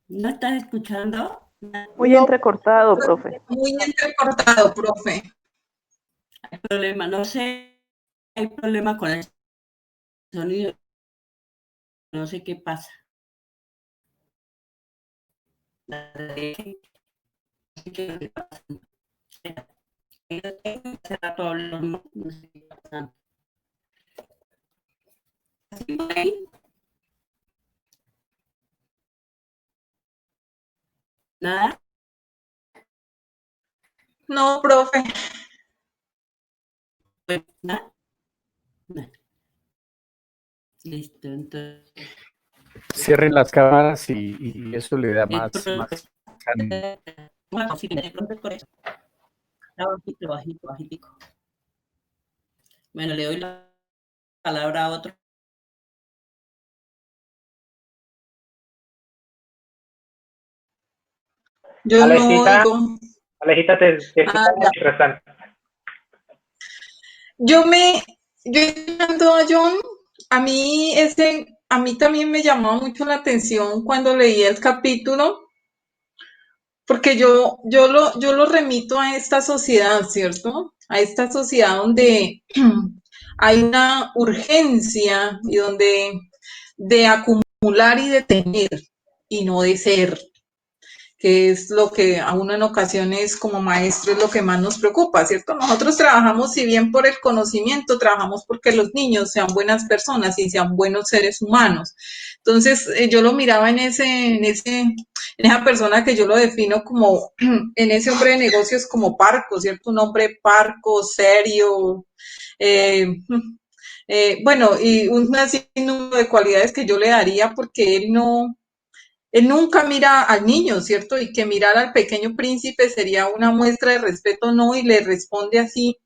S6: ¿No estás escuchando?
S3: Muy
S5: No,
S3: entrecortado, profe.
S4: Muy entrecortado, profe.
S6: Hay problema, no sé, hay problema con el sonido, no sé qué pasa. No sé qué pasa. Hace rato hablo, no sé qué pasa. Ahí, nada,
S4: No, profe.
S6: pues nada, nada. Listo, entonces
S7: Cierren las cámaras y eso le da
S6: el
S7: más ánimo.
S6: bueno, sí, de pronto es por eso. Está bajito, bajito, bajitico. Bueno, le doy la palabra a otro.
S4: Yo no
S2: Alejita,
S4: oigo.
S2: Alejita, te
S4: Ah,
S2: escuchamos
S4: ya.
S2: mientras tanto.
S4: Yo me, yo llamando a John, a mí también me llamó mucho la atención cuando leí el capítulo, porque yo lo remito a esta sociedad, ¿cierto? A esta sociedad donde hay una urgencia y donde de acumular y de tener y no de ser. que es lo que a uno en ocasiones como maestro es lo que más nos preocupa, ¿cierto? Nosotros trabajamos, si bien por el conocimiento, trabajamos porque los niños sean buenas personas y sean buenos seres humanos. Entonces, yo lo miraba en esa persona que yo lo defino como, en ese hombre de negocios como parco, ¿cierto? Un hombre parco, serio, eh, bueno, y un sinnúmero de cualidades que yo le daría porque él nunca mira al niño, ¿cierto? Y que mirar al pequeño príncipe sería una muestra de respeto, no, y le responde así.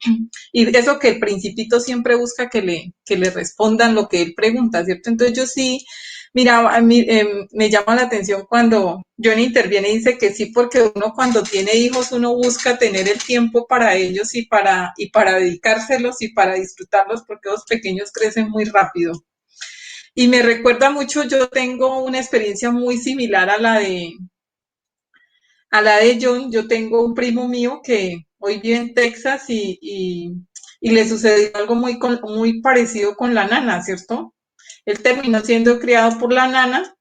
S4: Y eso que el principito siempre busca que le respondan lo que él pregunta, ¿cierto? Entonces yo sí, mira, a mí me llama la atención cuando Johnny interviene y dice que sí, porque uno cuando tiene hijos, uno busca tener el tiempo para ellos y para dedicárselos y para disfrutarlos, porque los pequeños crecen muy rápido. Y me recuerda mucho, yo tengo una experiencia muy similar a la de John. Yo tengo un primo mío que hoy vive en Texas y le sucedió algo muy parecido con la nana, ¿cierto? Él terminó siendo criado por la nana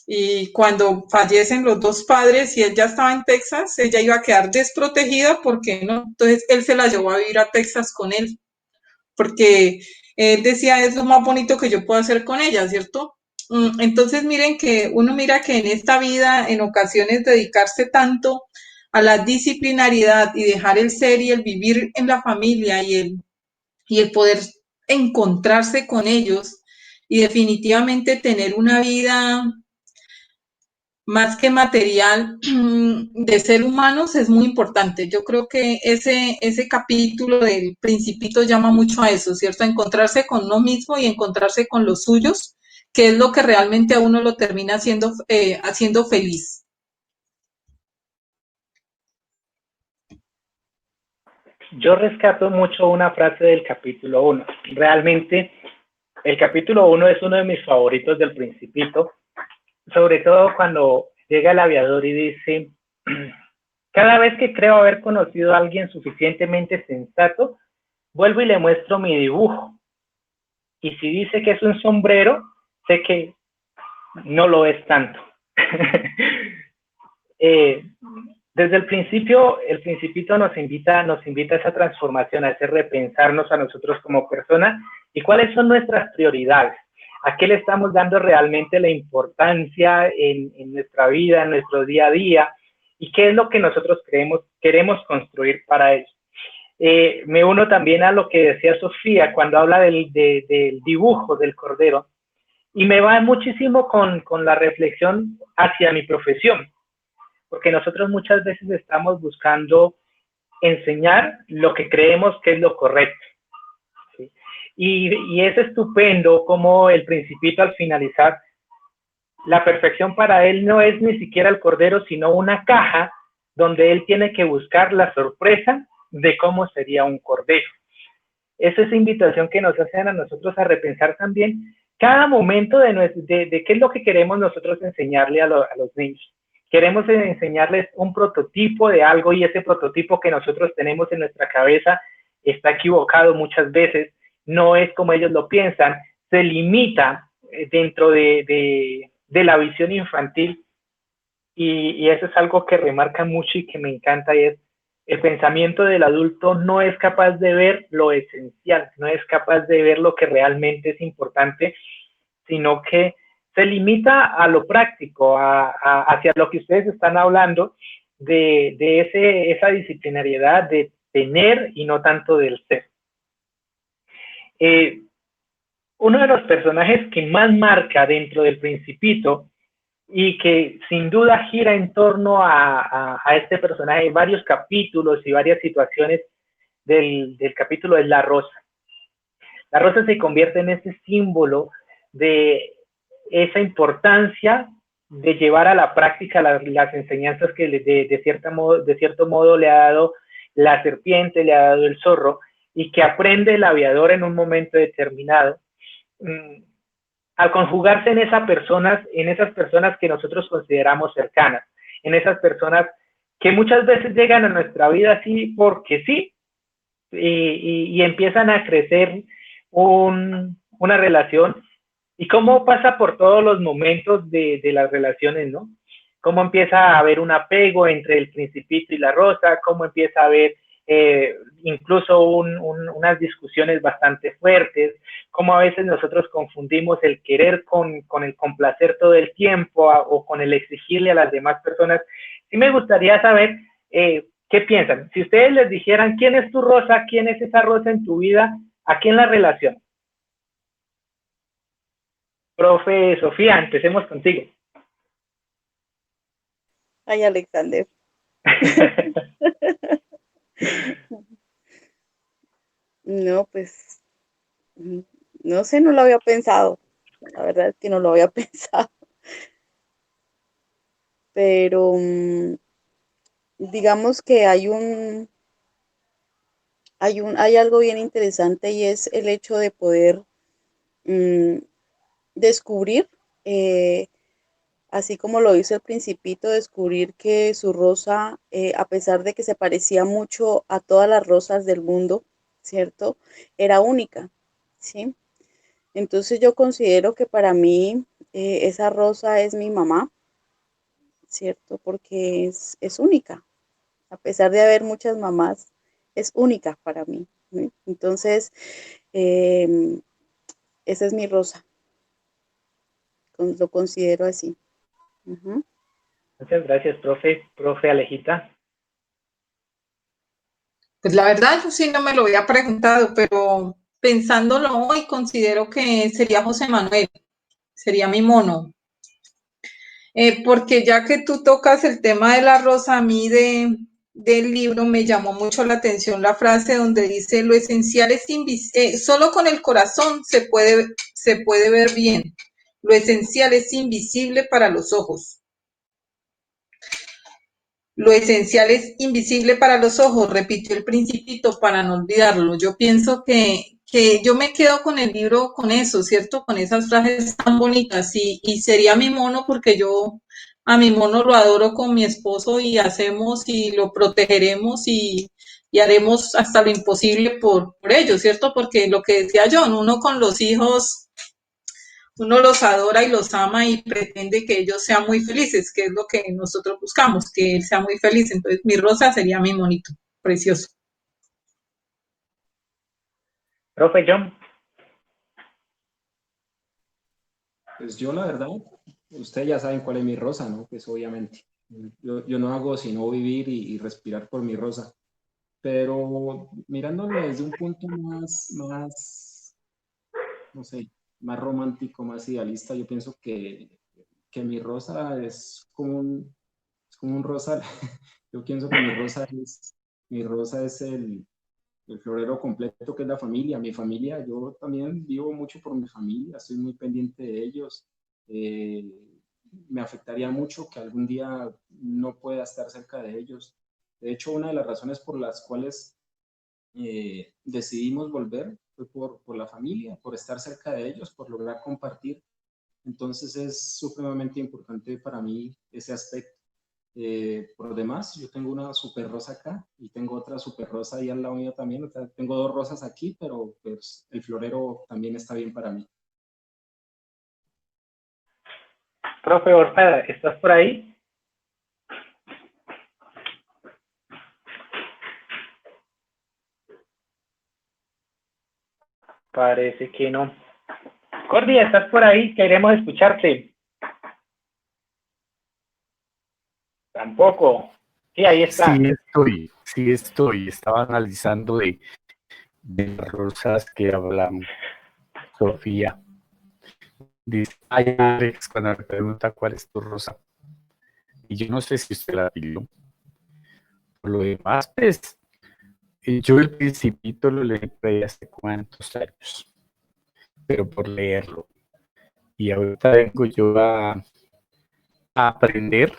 S4: y cuando fallecen los dos padres y él ya estaba en Texas, ella iba a quedar desprotegida porque no, entonces él se la llevó a vivir a Texas con él porque él decía, es lo más bonito que yo puedo hacer con ella, ¿cierto? Entonces miren que uno mira que en esta vida, en ocasiones dedicarse tanto a la disciplinariedad y dejar el ser y el vivir en la familia y el poder encontrarse con ellos y definitivamente tener una vida más que material de ser humanos es muy importante. Yo creo que ese capítulo del Principito llama mucho a eso, ¿cierto? A encontrarse con uno mismo y encontrarse con los suyos, que es lo que realmente a uno lo termina haciendo feliz.
S2: Yo rescato mucho una frase del capítulo 1. Realmente, el capítulo 1 es uno de mis favoritos del Principito, sobre todo cuando llega el aviador y dice, cada vez que creo haber conocido a alguien suficientemente sensato, vuelvo y le muestro mi dibujo. Y si dice que es un sombrero, sé que no lo es tanto. Desde el Principito nos invita a esa transformación, a ese repensarnos a nosotros como personas y cuáles son nuestras prioridades. ¿A qué le estamos dando realmente la importancia en nuestra vida, en nuestro día a día? ¿Y qué es lo que nosotros queremos construir para ello? Me uno también a lo que decía Sofía cuando habla del dibujo del cordero y me va muchísimo con la reflexión hacia mi profesión, porque nosotros muchas veces estamos buscando enseñar lo que creemos que es lo correcto. ¿Sí? Y es estupendo como el Principito al finalizar, la perfección para él no es ni siquiera el cordero, sino una caja donde él tiene que buscar la sorpresa de cómo sería un cordero. Es esa invitación que nos hacen a nosotros a repensar también cada momento de qué es lo que queremos nosotros enseñarle a los niños. Queremos enseñarles un prototipo de algo y ese prototipo que nosotros tenemos en nuestra cabeza está equivocado muchas veces, no es como ellos lo piensan, se limita dentro de la visión infantil y eso es algo que remarca mucho y que me encanta y es el pensamiento del adulto no es capaz de ver lo esencial, no es capaz de ver lo que realmente es importante, sino que se limita a lo práctico, hacia lo que ustedes están hablando, de esa disciplinariedad de tener y no tanto del ser. Uno de los personajes que más marca dentro del Principito y que sin duda gira en torno a este personaje, varios capítulos y varias situaciones del capítulo es la rosa. La rosa se convierte en ese símbolo de esa importancia de llevar a la práctica las enseñanzas que de cierto modo le ha dado la serpiente, le ha dado el zorro, y que aprende el aviador en un momento determinado. Al conjugarse en esas personas que nosotros consideramos cercanas, en esas personas que muchas veces llegan a nuestra vida así porque sí, y empiezan a crecer una relación, y cómo pasa por todos los momentos de las relaciones, ¿no? cómo empieza a haber un apego entre el Principito y la Rosa, cómo empieza a haber incluso unas discusiones bastante fuertes, cómo a veces nosotros confundimos el querer con el complacer todo el tiempo o con el exigirle a las demás personas. Sí me gustaría saber qué piensan. Si ustedes les dijeran quién es tu Rosa, quién es esa Rosa en tu vida, ¿a quién la relacionan? Profe Sofía, empecemos contigo.
S5: Ay, Alexander. No, pues, no sé, no lo había pensado. La verdad es que no lo había pensado. Pero digamos que hay algo bien interesante y es el hecho de poder descubrir, así como lo hizo el Principito, descubrir que su rosa, a pesar de que se parecía mucho a todas las rosas del mundo, ¿cierto? Era única, ¿sí? Entonces yo considero que para mí esa rosa es mi mamá, ¿cierto? Porque es única. A pesar de haber muchas mamás, es única para mí, ¿sí? Entonces, eh, esa es mi rosa, lo considero así. Ujú.
S2: Muchas gracias, profe. Profe Alejita.
S4: Pues la verdad, yo sí no me lo había preguntado, pero pensándolo hoy, considero que sería José Manuel, sería mi mono. Porque ya que tú tocas el tema de la rosa, a mí del libro me llamó mucho la atención la frase donde dice, lo esencial es invisible, solo con el corazón se puede ver bien, lo esencial es invisible para los ojos. Lo esencial es invisible para los ojos, repitió el Principito para no olvidarlo. Yo pienso que yo me quedo con el libro con eso, ¿cierto? Con esas frases tan bonitas y sería mi mono porque yo a mi mono lo adoro con mi esposo y hacemos y lo protegeremos y haremos hasta lo imposible por ello, ¿cierto? Porque lo que decía John, uno con los hijos uno los adora y los ama y pretende que ellos sean muy felices, que es lo que nosotros buscamos, que él sea muy feliz. Entonces, mi rosa sería mi monito, precioso.
S2: Profe John.
S1: Pues yo la verdad, ustedes ya saben cuál es mi rosa, ¿no? Pues obviamente. Yo no hago sino vivir y respirar por mi rosa. Pero mirándolo desde un punto más, no sé, más romántico, más idealista, yo pienso que mi rosa es como un rosal. Yo pienso que mi rosa es el florero completo que es la familia. Mi familia, yo también vivo mucho por mi familia, estoy muy pendiente de ellos. Eh, Me afectaría mucho que algún día no pueda estar cerca de ellos. De hecho, una de las razones por las cuales decidimos volver fue por la familia, por estar cerca de ellos, por lograr compartir. Entonces es supremamente importante para mí ese aspecto. Por demás, yo tengo una super rosa acá y tengo otra super rosa ahí al lado mío también. O sea, tengo dos rosas aquí, pero pues el florero también está bien para mí.
S2: Profe Orfa, ¿estás por ahí? Parece que no. Cordy, ¿estás por ahí? Queremos escucharte. Tampoco. Sí, ahí está.
S7: Sí estoy. Estaba analizando de las rosas que hablamos, Sofía. Dice, ay, Alex, cuando me pregunta cuál es tu rosa. Y yo no sé si usted la pidió. Por lo demás, pues, yo el Principito lo leí por ahí hace cuántos años, pero por leerlo. Y ahorita vengo yo a aprender,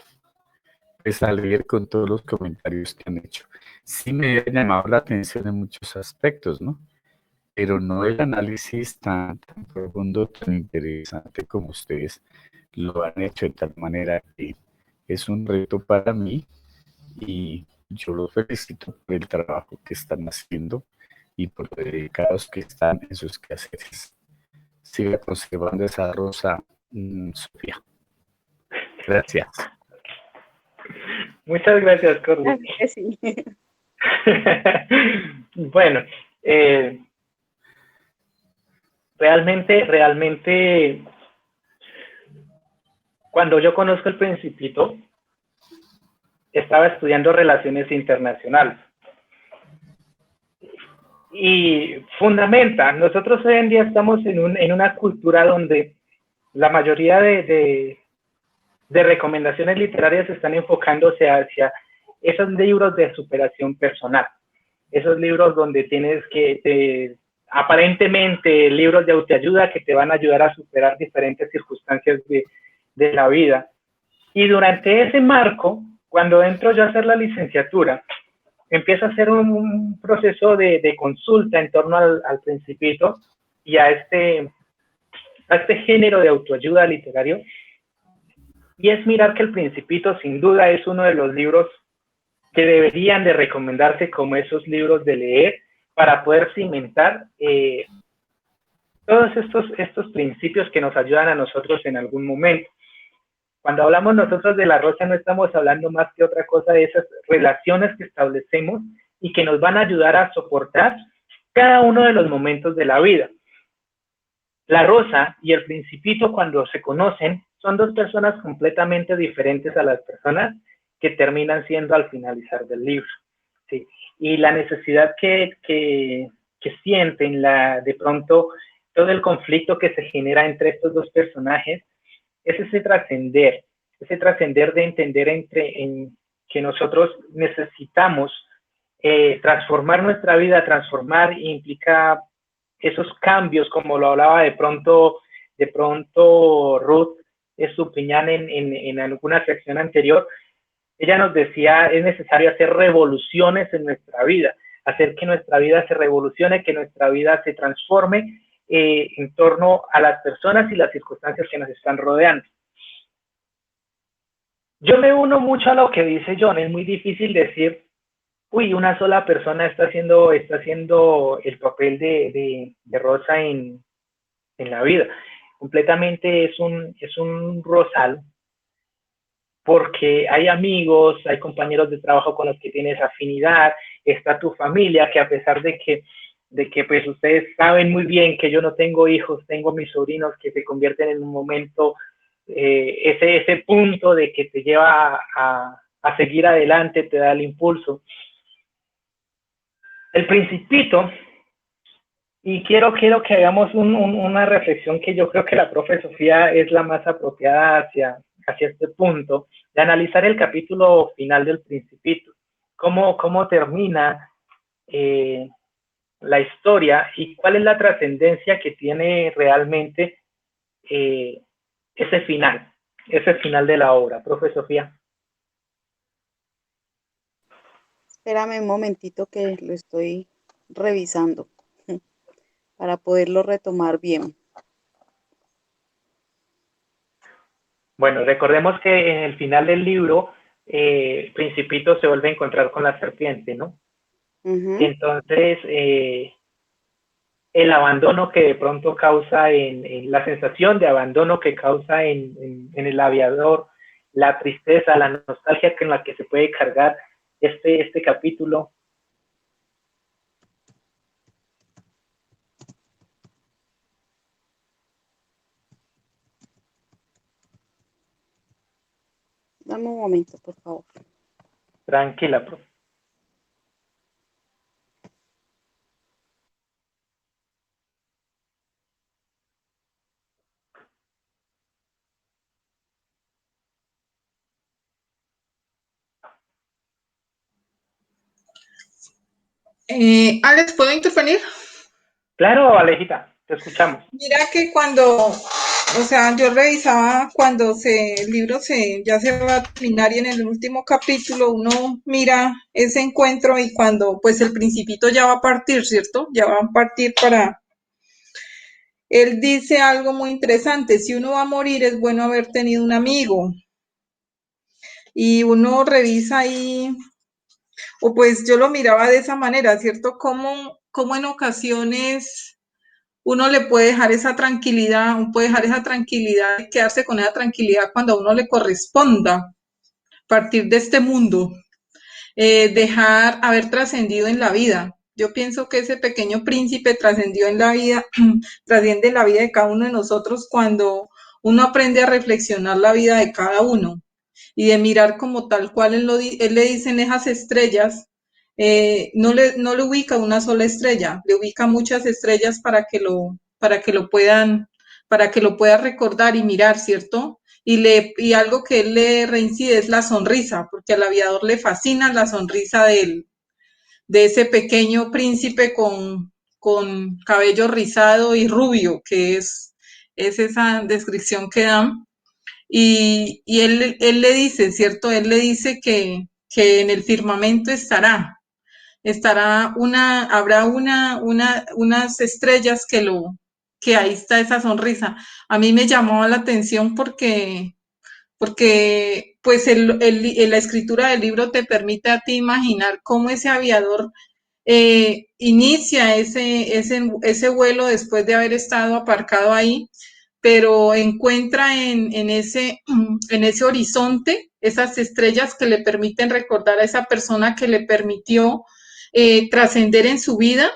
S7: pues a leer con todos los comentarios que han hecho. Sí me ha llamado la atención en muchos aspectos, ¿no? Pero no el análisis tan profundo, tan interesante como ustedes lo han hecho, de tal manera que es un reto para mí y yo los felicito por el trabajo que están haciendo y por lo dedicados que están en sus quehaceres. Siga conservando esa rosa, Sofía. Gracias.
S2: Muchas gracias, Cordy.
S5: Claro que sí.
S2: Bueno, realmente, cuando yo conozco el Principito, estaba estudiando relaciones internacionales. Y fundamenta, nosotros hoy en día estamos en una cultura donde la mayoría de recomendaciones literarias están enfocándose hacia esos libros de superación personal, esos libros donde tienes que, aparentemente, libros de autoayuda que te van a ayudar a superar diferentes circunstancias de la vida. Y durante ese marco, cuando entro yo a hacer la licenciatura, empiezo a hacer un proceso de consulta en torno al Principito y a este género de autoayuda literario, y es mirar que el Principito sin duda es uno de los libros que deberían de recomendarse como esos libros de leer para poder cimentar todos estos principios que nos ayudan a nosotros en algún momento. Cuando hablamos nosotros de la rosa, no estamos hablando más que otra cosa de esas relaciones que establecemos y que nos van a ayudar a soportar cada uno de los momentos de la vida. La rosa y el Principito, cuando se conocen, son dos personas completamente diferentes a las personas que terminan siendo al finalizar del libro. ¿Sí? Y la necesidad que sienten, de pronto, todo el conflicto que se genera entre estos dos personajes, es ese trascender de entender que nosotros necesitamos transformar nuestra vida. Transformar implica esos cambios, como lo hablaba de pronto Ruth Estupiñán en alguna sección anterior. Ella nos decía, es necesario hacer revoluciones en nuestra vida, hacer que nuestra vida se revolucione, que nuestra vida se transforme en torno a las personas y las circunstancias que nos están rodeando. Yo me uno mucho a lo que dice John. Es muy difícil decir, uy, una sola persona está haciendo el papel de Rosa en la vida. Completamente es un rosal, porque hay amigos, hay compañeros de trabajo con los que tienes afinidad, está tu familia, que a pesar de que pues ustedes saben muy bien que yo no tengo hijos, tengo mis sobrinos que se convierten en un momento, ese punto de que te lleva a seguir adelante, te da el impulso. El Principito, y quiero que hagamos una reflexión que yo creo que la profe Sofía es la más apropiada hacia este punto, de analizar el capítulo final del Principito, cómo termina la historia y cuál es la trascendencia que tiene realmente ese final de la obra. Profe Sofía.
S5: Espérame un momentito que lo estoy revisando para poderlo retomar bien.
S2: Bueno, recordemos que en el final del libro, Principito se vuelve a encontrar con la serpiente, ¿no? Uh-huh. Entonces, el abandono que de pronto causa en la sensación de abandono que causa en el aviador, la tristeza, la nostalgia con la que se puede cargar este capítulo.
S5: Dame un momento, por favor.
S2: Tranquila, profe.
S4: Alex, ¿puedo intervenir?
S2: Claro, Alejita, te escuchamos.
S4: Mira que cuando, o sea, yo revisaba cuando el libro ya se va a terminar y en el último capítulo uno mira ese encuentro y cuando pues el Principito ya va a partir, ¿cierto? Ya va a partir Él dice algo muy interesante, si uno va a morir es bueno haber tenido un amigo. Y uno revisa ahí, o pues yo lo miraba de esa manera, ¿cierto? Como en ocasiones uno le puede dejar esa tranquilidad, uno puede dejar esa tranquilidad, quedarse con esa tranquilidad cuando a uno le corresponda. partir de este mundo, dejar haber trascendido en la vida. Yo pienso que ese pequeño príncipe trascendió en la vida, trasciende en la vida de cada uno de nosotros cuando uno aprende a reflexionar la vida de cada uno y de mirar como tal cual él le dice en esas estrellas, no le ubica una sola estrella, le ubica muchas estrellas para que lo pueda recordar y mirar, ¿cierto? Y algo que él le reincide es la sonrisa, porque al aviador le fascina la sonrisa de ese pequeño príncipe con cabello rizado y rubio, que es esa descripción que dan. Y él le dice, ¿cierto? Él le dice que en el firmamento habrá unas estrellas que ahí está esa sonrisa. A mí me llamó la atención porque pues la escritura del libro te permite a ti imaginar cómo ese aviador inicia ese vuelo después de haber estado aparcado ahí, pero encuentra en ese horizonte esas estrellas que le permiten recordar a esa persona que le permitió trascender en su vida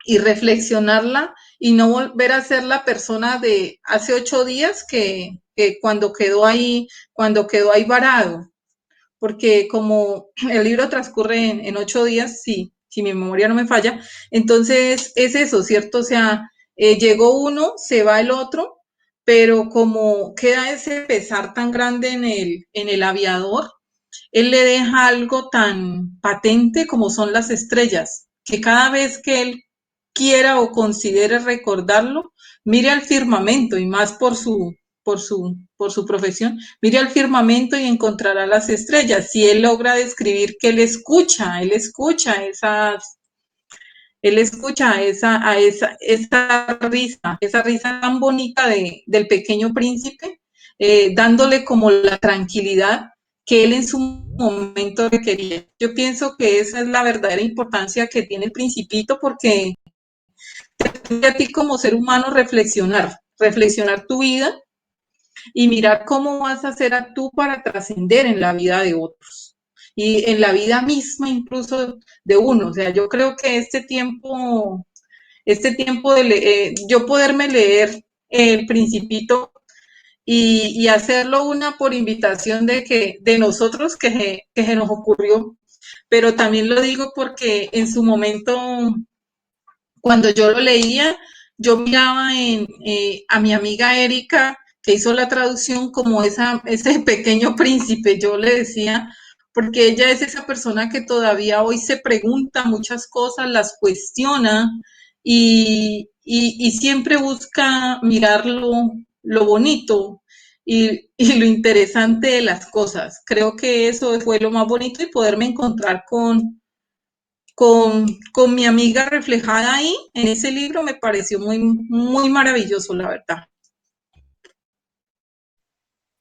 S4: y reflexionarla y no volver a ser la persona de hace 8 días que cuando quedó ahí varado, porque como el libro transcurre en 8 días, sí, si mi memoria no me falla, entonces es eso, ¿cierto? O sea, llegó uno, se va el otro, pero como queda ese pesar tan grande en el aviador, él le deja algo tan patente como son las estrellas, que cada vez que él quiera o considere recordarlo, mire al firmamento y más por su profesión, mire al firmamento y encontrará las estrellas. Si él logra describir que él escucha esa risa tan bonita del pequeño príncipe, dándole como la tranquilidad que él en su momento requería. Yo pienso que esa es la verdadera importancia que tiene el principito porque te a ti como ser humano reflexionar tu vida y mirar cómo vas a hacer tú para trascender en la vida de otros y en la vida misma incluso de uno. O sea, yo creo que yo poderme leer El Principito y hacerlo una por invitación de nosotros que se nos ocurrió, pero también lo digo porque en su momento, cuando yo lo leía, yo miraba a mi amiga Erika, que hizo la traducción, como ese pequeño príncipe, yo le decía, porque ella es esa persona que todavía hoy se pregunta muchas cosas, las cuestiona y siempre busca mirar lo bonito y lo interesante de las cosas. Creo que eso fue lo más bonito y poderme encontrar con mi amiga reflejada ahí en ese libro me pareció muy, muy maravilloso, la verdad.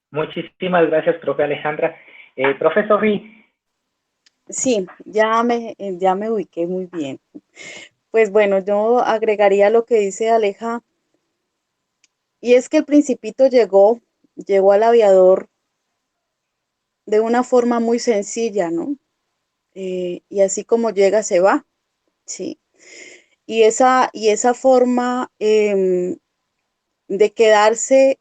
S2: Muchísimas gracias, profe Alejandra. Profe Sofía.
S5: Sí, ya me ubiqué muy bien. Pues bueno, yo agregaría lo que dice Aleja, y es que el Principito llegó al aviador de una forma muy sencilla, ¿no? Y así como llega, se va, ¿sí? Y esa forma de quedarse,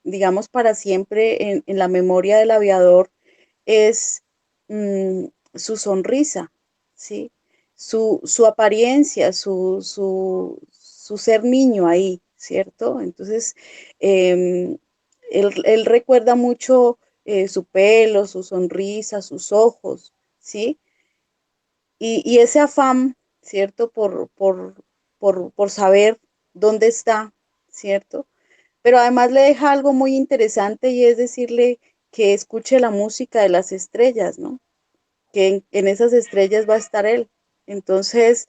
S5: digamos, para siempre en la memoria del aviador es su sonrisa, ¿sí? Su apariencia, su ser niño ahí, ¿cierto? Entonces, él recuerda mucho su pelo, su sonrisa, sus ojos, ¿sí? Y ese afán, ¿cierto? Por saber dónde está, ¿cierto? Pero además le deja algo muy interesante y es decirle que escuche la música de las estrellas, ¿no? Que en esas estrellas va a estar él. Entonces,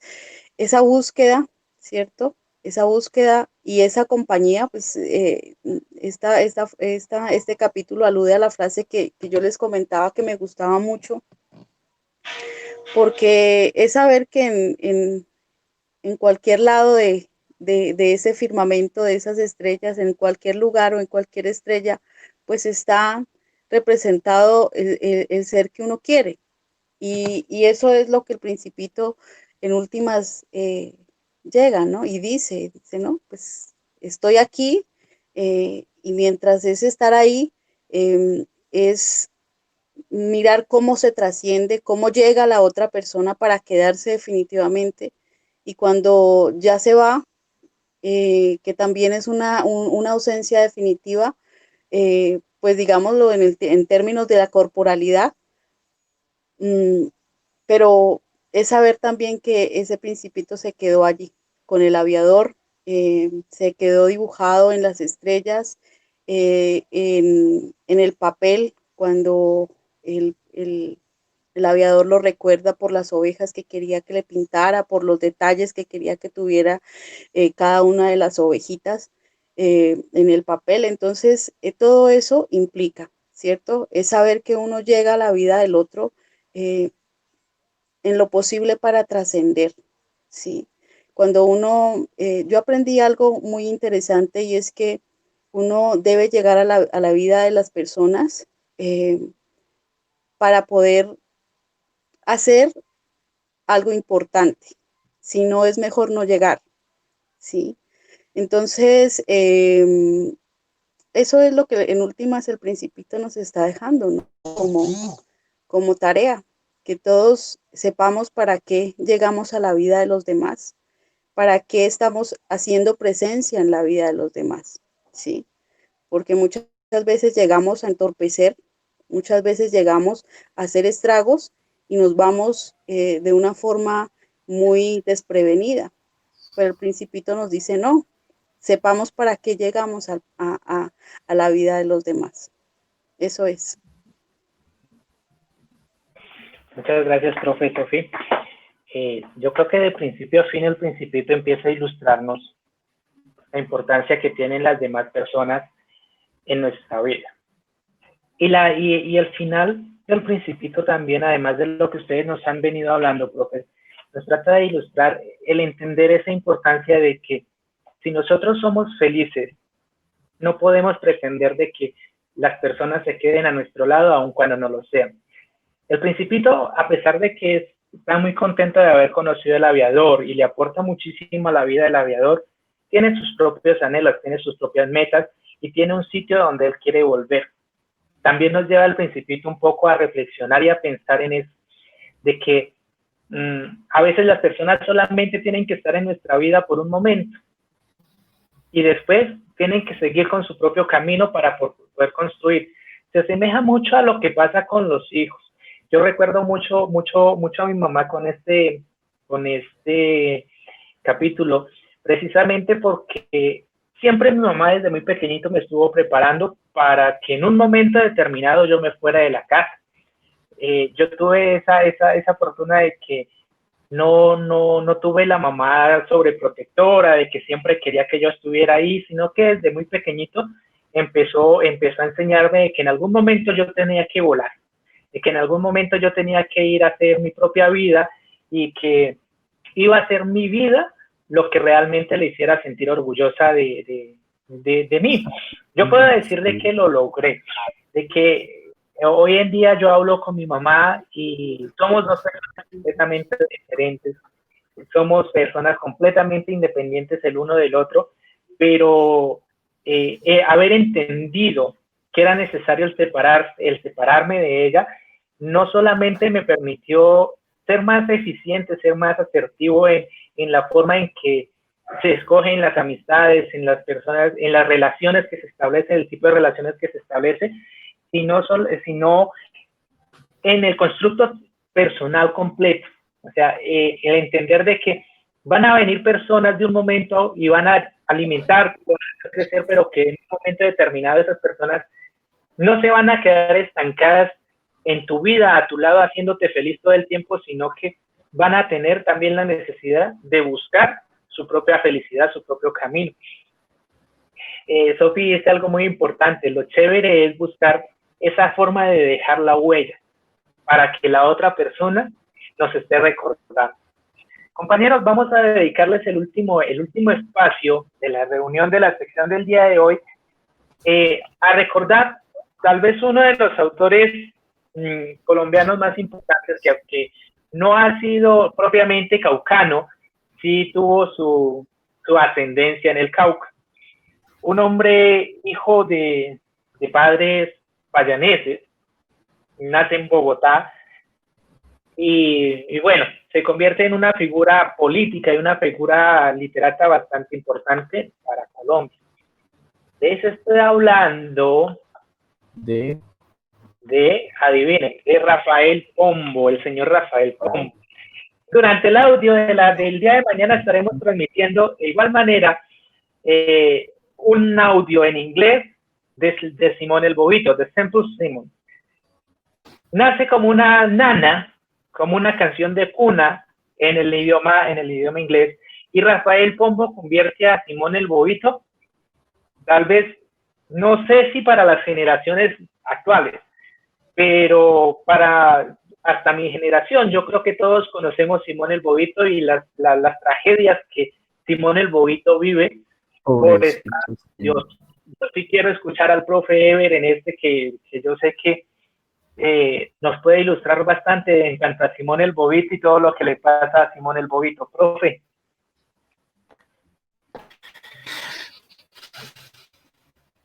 S5: esa búsqueda, ¿cierto? Esa búsqueda y esa compañía, pues este capítulo alude a la frase que yo les comentaba que me gustaba mucho, porque es saber que en cualquier lado de ese firmamento, de esas estrellas, en cualquier lugar o en cualquier estrella, pues está representado el ser que uno quiere. Y eso es lo que el Principito en últimas llega, ¿no? Y dice, ¿no? Pues estoy aquí y mientras es estar ahí, es mirar cómo se trasciende, cómo llega la otra persona para quedarse definitivamente. Y cuando ya se va, que también es una ausencia definitiva, pues digámoslo en términos de la corporalidad, pero es saber también que ese Principito se quedó allí con el aviador, se quedó dibujado en las estrellas, en el papel, cuando el aviador lo recuerda por las ovejas que quería que le pintara, por los detalles que quería que tuviera cada una de las ovejitas en el papel. Entonces, todo eso implica, ¿cierto? Es saber que uno llega a la vida del otro en lo posible para trascender, ¿sí? Cuando uno, yo aprendí algo muy interesante y es que uno debe llegar a la vida de las personas para poder hacer algo importante. Si no, es mejor no llegar, ¿sí? Entonces, eso es lo que en últimas el Principito nos está dejando, ¿no? Como tarea, que todos sepamos para qué llegamos a la vida de los demás, para qué estamos haciendo presencia en la vida de los demás, ¿sí? Porque muchas veces llegamos a entorpecer, muchas veces llegamos a hacer estragos y nos vamos de una forma muy desprevenida. Pero el Principito nos dice, no, sepamos para qué llegamos a la vida de los demás. Eso es.
S2: Muchas gracias, profe Sofi. Yo creo que de principio a fin el Principito empieza a ilustrarnos la importancia que tienen las demás personas en nuestra vida. Y el final del Principito también, además de lo que ustedes nos han venido hablando, profe, nos trata de ilustrar el entender esa importancia de que si nosotros somos felices, no podemos pretender de que las personas se queden a nuestro lado aun cuando no lo sean. El Principito, a pesar de que está muy contento de haber conocido al aviador y le aporta muchísimo a la vida del aviador, tiene sus propios anhelos, tiene sus propias metas y tiene un sitio donde él quiere volver. También nos lleva el Principito un poco a reflexionar y a pensar en eso, de que a veces las personas solamente tienen que estar en nuestra vida por un momento y después tienen que seguir con su propio camino para poder construir. Se asemeja mucho a lo que pasa con los hijos. Yo recuerdo mucho a mi mamá con este capítulo, precisamente porque siempre mi mamá desde muy pequeñito me estuvo preparando para que en un momento determinado yo me fuera de la casa. Yo tuve esa fortuna de que no tuve la mamá sobreprotectora, de que siempre quería que yo estuviera ahí, sino que desde muy pequeñito empezó a enseñarme de que en algún momento yo tenía que volar, de que en algún momento yo tenía que ir a hacer mi propia vida y que iba a ser mi vida lo que realmente le hiciera sentir orgullosa de mí. Yo puedo decirle que lo logré, de que hoy en día yo hablo con mi mamá y somos dos personas completamente diferentes, somos personas completamente independientes el uno del otro, pero haber entendido que era necesario el separarme de ella, no solamente me permitió ser más eficiente, ser más asertivo en la forma en que se escogen las amistades, en las personas, en las relaciones que se establecen, el tipo de relaciones que se establece, sino en el constructo personal completo. O sea, el entender de que van a venir personas de un momento y van a alimentar, van a crecer, pero que en un momento determinado esas personas no se van a quedar estancadas en tu vida, a tu lado, haciéndote feliz todo el tiempo, sino que van a tener también la necesidad de buscar su propia felicidad, su propio camino. Sofi, es algo muy importante. Lo chévere es buscar esa forma de dejar la huella para que la otra persona nos esté recordando. Compañeros, vamos a dedicarles el último espacio de la reunión de la sección del día de hoy a recordar tal vez uno de los autores colombianos más importantes, que aunque no ha sido propiamente caucano, sí tuvo su ascendencia en el Cauca. Un hombre hijo de padres payaneses, nace en Bogotá y bueno, se convierte en una figura política y una figura literata bastante importante para Colombia. De eso estoy hablando de adivinen, de Rafael Pombo, el señor Rafael Pombo. Durante el audio del día de mañana estaremos transmitiendo de igual manera un audio en inglés de Simón el Bobito, de Simple Simon. Nace como una nana, como una canción de cuna en el idioma inglés, y Rafael Pombo convierte a Simón el Bobito, tal vez, no sé si para las generaciones actuales, pero para hasta mi generación, yo creo que todos conocemos Simón el Bobito y las tragedias que Simón el Bobito vive por esta. Yo sí quiero escuchar al profe Ever en que yo sé que nos puede ilustrar bastante en cuanto a Simón el Bobito y todo lo que le pasa a Simón el Bobito. Profe.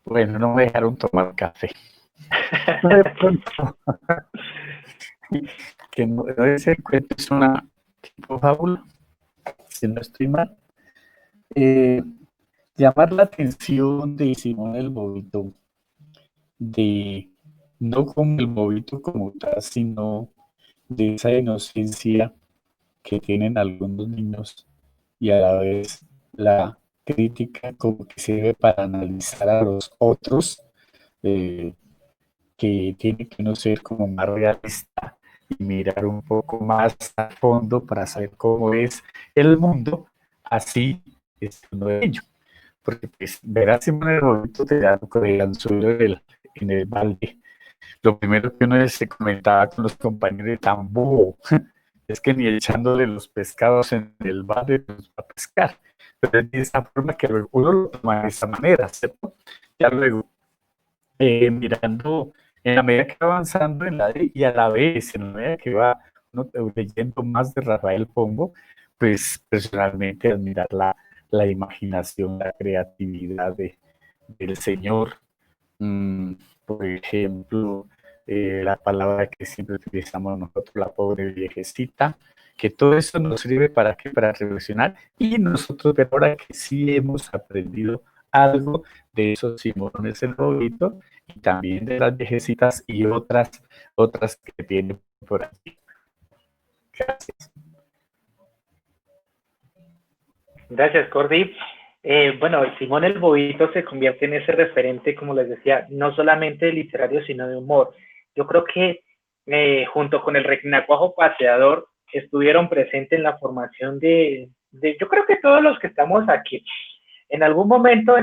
S7: Bueno, no me dejaron tomar café. Que no ese cuento es una tipo fábula, si no estoy mal. Llamar la atención de Simón el Bobito, de no como el Bobito como tal, sino de esa inocencia que tienen algunos niños y a la vez la crítica como que sirve para analizar a los otros, que tiene que uno ser como más realista y mirar un poco más a fondo para saber cómo es el mundo, así es uno de ellos. Porque pues ver a Simón el Bobito tirando con el anzuelo en el balde, lo primero que uno se comentaba con los compañeros tan bobo, es que ni echándole los pescados en el balde los va a pescar. Pero es de esa forma que uno lo toma de esa manera, ¿cierto? Ya luego, mirando en la medida que va avanzando en y a la vez en la medida que va uno leyendo más de Rafael Pombo, pues personalmente admirar la imaginación, la creatividad del señor. Por ejemplo, la palabra que siempre utilizamos nosotros, la pobre viejecita, que todo eso nos sirve para reflexionar y nosotros ver ahora que sí hemos aprendido algo de esos Simones el Bobito y también de las viejecitas y otras que tienen por aquí. Gracias.
S2: Gracias, Cordy. Bueno, Simón el Bobito se convierte en ese referente, como les decía, no solamente literario, sino de humor. Yo creo que junto con el Renacuajo Paseador estuvieron presentes en la formación yo creo que todos los que estamos aquí. En algún momento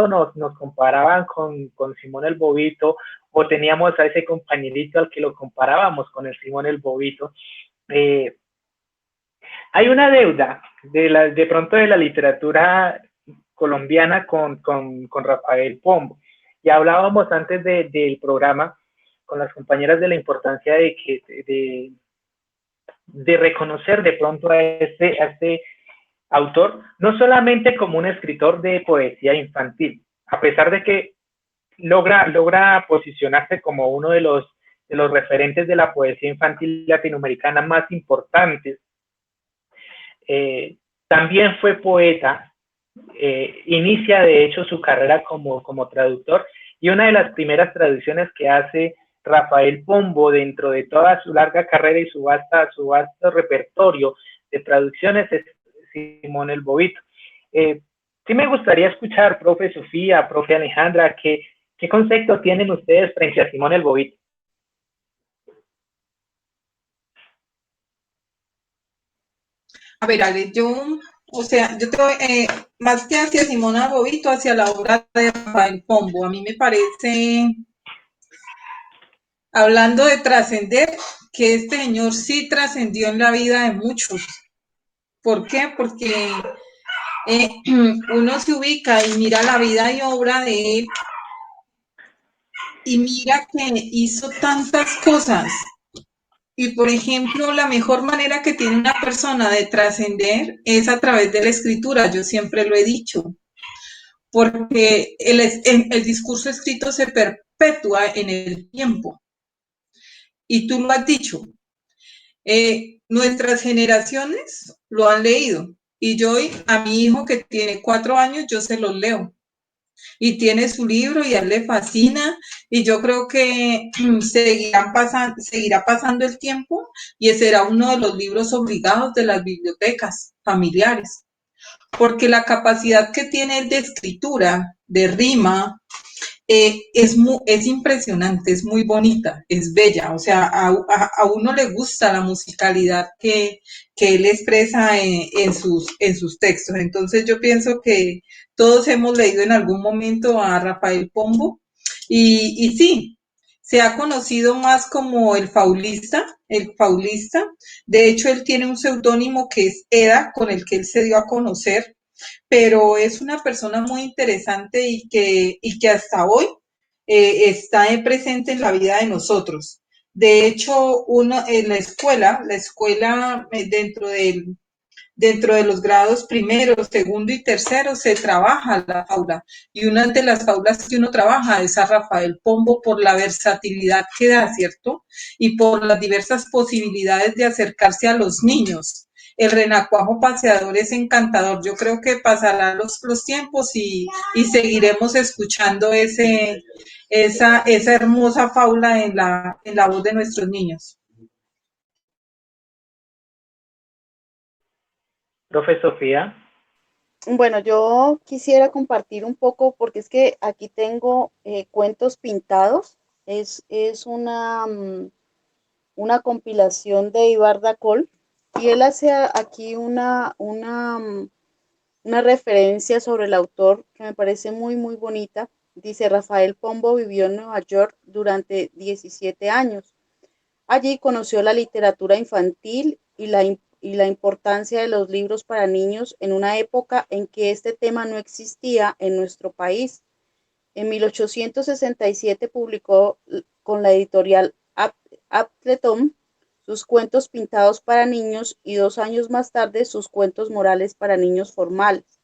S2: nos comparaban con Simón el Bobito, o teníamos a ese compañerito al que lo comparábamos con el Simón el Bobito. Hay una deuda de pronto de la literatura colombiana con Rafael Pombo. Ya hablábamos antes del programa con las compañeras de la importancia de reconocer de pronto a este autor, no solamente como un escritor de poesía infantil, a pesar de que logra posicionarse como uno de los referentes de la poesía infantil latinoamericana más importantes. También fue poeta, inicia de hecho su carrera como traductor, y una de las primeras traducciones que hace Rafael Pombo dentro de toda su larga carrera y su vasto repertorio de traducciones es Simón el Bobito. Sí me gustaría escuchar, profe Sofía, profe Alejandra, ¿qué concepto tienen ustedes frente a Simón el Bobito?
S4: A ver, Ale, yo más que hacia Simón el Bobito, hacia la obra de Rafael Pombo. A mí me parece, hablando de trascender, que este señor sí trascendió en la vida de muchos. ¿Por qué? Porque uno se ubica y mira la vida y obra de él y mira que hizo tantas cosas. Y por ejemplo, la mejor manera que tiene una persona de trascender es a través de la escritura, yo siempre lo he dicho, porque el discurso escrito se perpetúa en el tiempo. Y tú lo has dicho, nuestras generaciones lo han leído. Y yo a mi hijo que tiene 4 años, yo se los leo. Y tiene su libro y a él le fascina. Y yo creo que seguirá pasando el tiempo y será uno de los libros obligados de las bibliotecas familiares. Porque la capacidad que tiene él de escritura, de rima, es impresionante, es muy bonita, es bella, o sea, a uno le gusta la musicalidad que él expresa en sus textos. Entonces yo pienso que todos hemos leído en algún momento a Rafael Pombo y sí, se ha conocido más como el faulista, el faulista. De hecho, él tiene un seudónimo que es Eda, con el que él se dio a conocer, pero es una persona muy interesante y que hasta hoy está presente en la vida de nosotros. De hecho, uno en la escuela dentro de los grados primero, segundo y tercero se trabaja la faula. Y una de las faulas que uno trabaja es a Rafael Pombo por la versatilidad que da, ¿cierto? Y por las diversas posibilidades de acercarse a los niños. El renacuajo paseador es encantador. Yo creo que pasarán los tiempos y seguiremos escuchando esa hermosa faula en la voz de nuestros niños.
S2: Profe Sofía.
S5: Bueno, yo quisiera compartir un poco, porque es que aquí tengo cuentos pintados. Es una compilación de Ibar Dacol y él hace aquí una referencia sobre el autor que me parece muy, muy bonita. Dice, Rafael Pombo vivió en Nueva York durante 17 años. Allí conoció la literatura infantil y la importancia de los libros para niños en una época en que este tema no existía en nuestro país. En 1867 publicó con la editorial Appleton sus cuentos pintados para niños y 2 años más tarde sus cuentos morales para niños formales,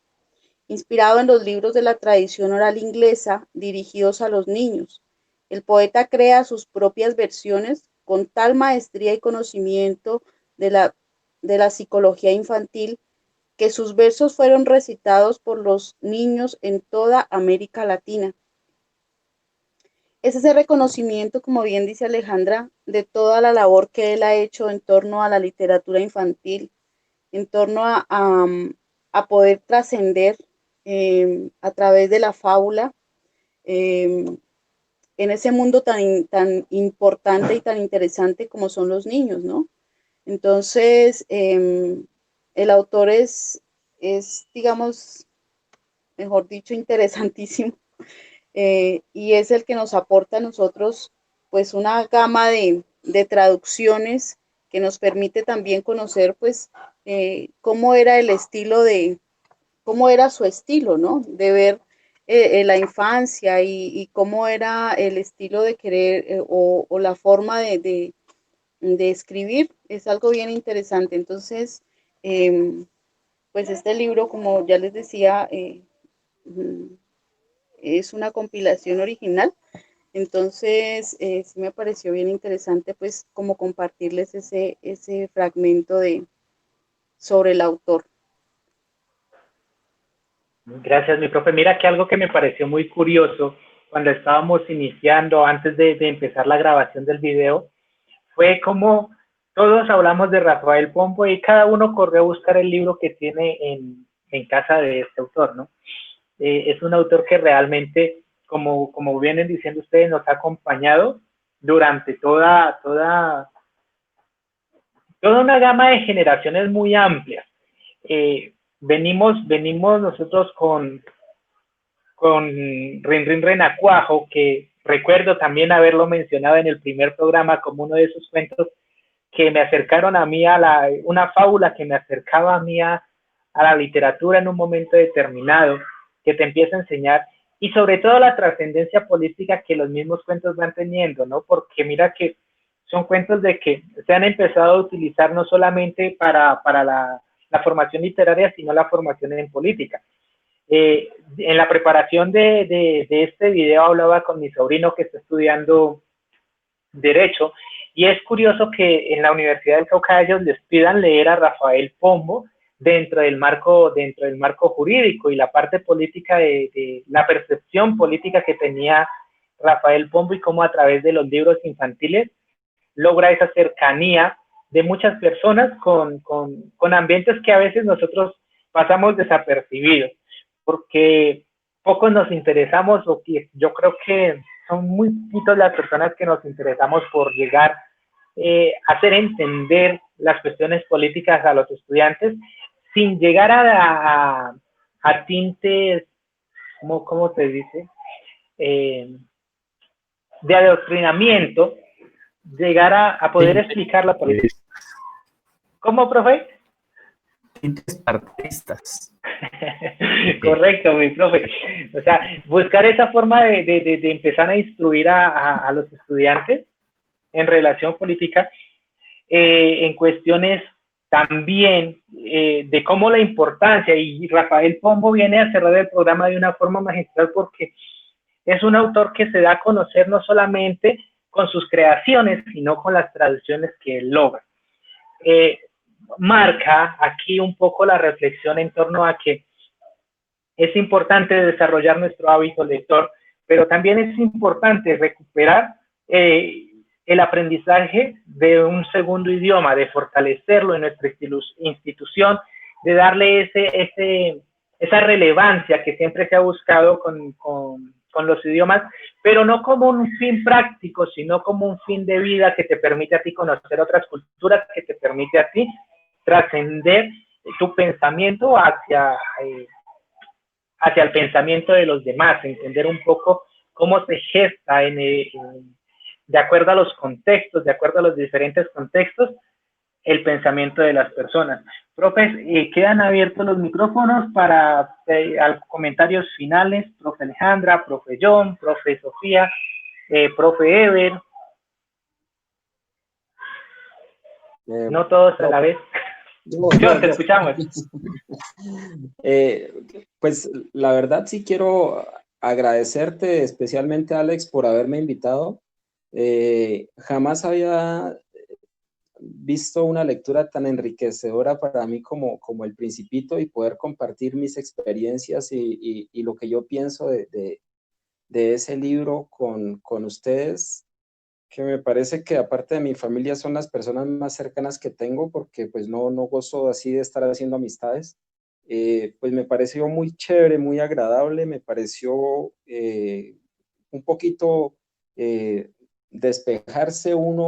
S5: inspirado en los libros de la tradición oral inglesa dirigidos a los niños. El poeta crea sus propias versiones con tal maestría y conocimiento de la psicología infantil que sus versos fueron recitados por los niños en toda América Latina. Es ese reconocimiento, como bien dice Alejandra, de toda la labor que él ha hecho en torno a la literatura infantil, en torno a poder trascender a través de la fábula en ese mundo tan importante y tan interesante como son los niños, ¿no? Entonces, el autor digamos, mejor dicho, interesantísimo. Y es el que nos aporta a nosotros pues una gama de traducciones que nos permite también conocer pues cómo era el estilo cómo era su estilo, ¿no? De ver la infancia y cómo era el estilo de querer o la forma de escribir, es algo bien interesante. Entonces, pues este libro, como ya les decía, es una compilación original. Entonces, sí me pareció bien interesante, pues, como compartirles ese fragmento sobre el autor.
S2: Gracias, mi profe. Mira que algo que me pareció muy curioso cuando estábamos iniciando, antes de empezar la grabación del video, fue como todos hablamos de Rafael Pombo y cada uno corrió a buscar el libro que tiene en casa de este autor, ¿no? Es un autor que realmente, como vienen diciendo ustedes, nos ha acompañado durante toda una gama de generaciones muy amplias. Venimos nosotros con Rin Renacuajo, que recuerdo también haberlo mencionado en el primer programa como uno de esos cuentos que me acercaron a mí una fábula que me acercaba a mí a la literatura en un momento determinado, que te empieza a enseñar y sobre todo la trascendencia política que los mismos cuentos van teniendo, ¿no? Porque mira que son cuentos de que se han empezado a utilizar no solamente para la formación literaria, sino la formación en política. En la preparación de este video hablaba con mi sobrino que está estudiando Derecho, y es curioso que en la Universidad del Cauca ellos les pidan leer a Rafael Pombo dentro del marco jurídico y la parte política de la percepción política que tenía Rafael Pombo y cómo a través de los libros infantiles logra esa cercanía de muchas personas con ambientes que a veces nosotros pasamos desapercibidos, porque pocos nos interesamos, o que yo creo que son muy poquitas las personas que nos interesamos por llegar a hacer entender las cuestiones políticas a los estudiantes sin llegar a tintes, ¿cómo se dice? De adoctrinamiento, llegar a poder explicar la política. ¿Cómo, profe?
S7: Tintes partidistas.
S2: Correcto, mi profe. O sea, buscar esa forma de empezar a instruir a los estudiantes en relación política, en cuestiones también de cómo la importancia, y Rafael Pombo viene a cerrar el programa de una forma magistral porque es un autor que se da a conocer no solamente con sus creaciones, sino con las traducciones que él logra. Marca aquí un poco la reflexión en torno a que es importante desarrollar nuestro hábito lector, pero también es importante recuperar el aprendizaje de un segundo idioma, de fortalecerlo en nuestra institución, de darle esa relevancia que siempre se ha buscado con los idiomas, pero no como un fin práctico, sino como un fin de vida que te permite a ti conocer otras culturas, que te permite a ti trascender tu pensamiento hacia el pensamiento de los demás, entender un poco cómo se gesta de acuerdo a los contextos, de acuerdo a los diferentes contextos, el pensamiento de las personas. Profes, quedan abiertos los micrófonos para comentarios finales, profe Alejandra, profe John, profe Sofía, profe Ever. No todos a la vez. John, te escuchamos.
S1: Pues la verdad sí quiero agradecerte especialmente, Alex, por haberme invitado. Jamás había visto una lectura tan enriquecedora para mí como El Principito, y poder compartir mis experiencias y lo que yo pienso de ese libro con ustedes, que me parece que aparte de mi familia son las personas más cercanas que tengo, porque pues no gozo así de estar haciendo amistades. Pues me pareció muy chévere, muy agradable, me pareció un poquito despejarse uno,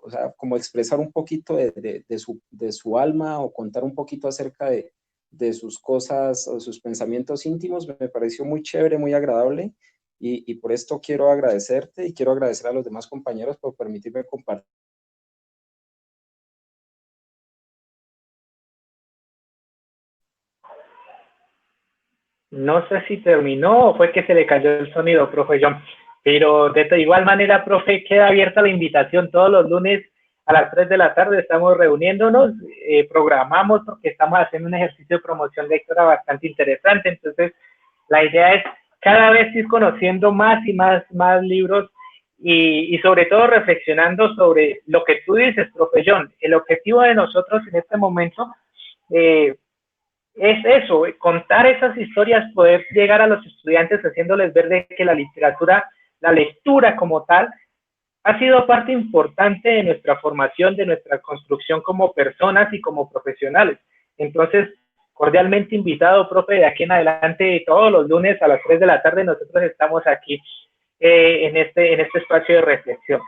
S1: o sea, como expresar un poquito de su alma, o contar un poquito acerca de sus cosas o sus pensamientos íntimos. Me pareció muy chévere, muy agradable. Y por esto quiero agradecerte, y quiero agradecer a los demás compañeros por permitirme compartir.
S2: No sé si terminó o fue que se le cayó el sonido, profe John, pero de igual manera, profe, queda abierta la invitación. Todos los lunes a las 3 de la tarde estamos reuniéndonos, programamos porque estamos haciendo un ejercicio de promoción lectora bastante interesante. Entonces, la idea es cada vez ir conociendo más y más libros, y sobre todo reflexionando sobre lo que tú dices, profe John. El objetivo de nosotros en este momento es eso, contar esas historias, poder llegar a los estudiantes haciéndoles ver de que la literatura, la lectura como tal, ha sido parte importante de nuestra formación, de nuestra construcción como personas y como profesionales. Entonces, cordialmente invitado, profe, de aquí en adelante, todos los lunes a las 3 de la tarde, nosotros estamos aquí en este espacio de reflexión.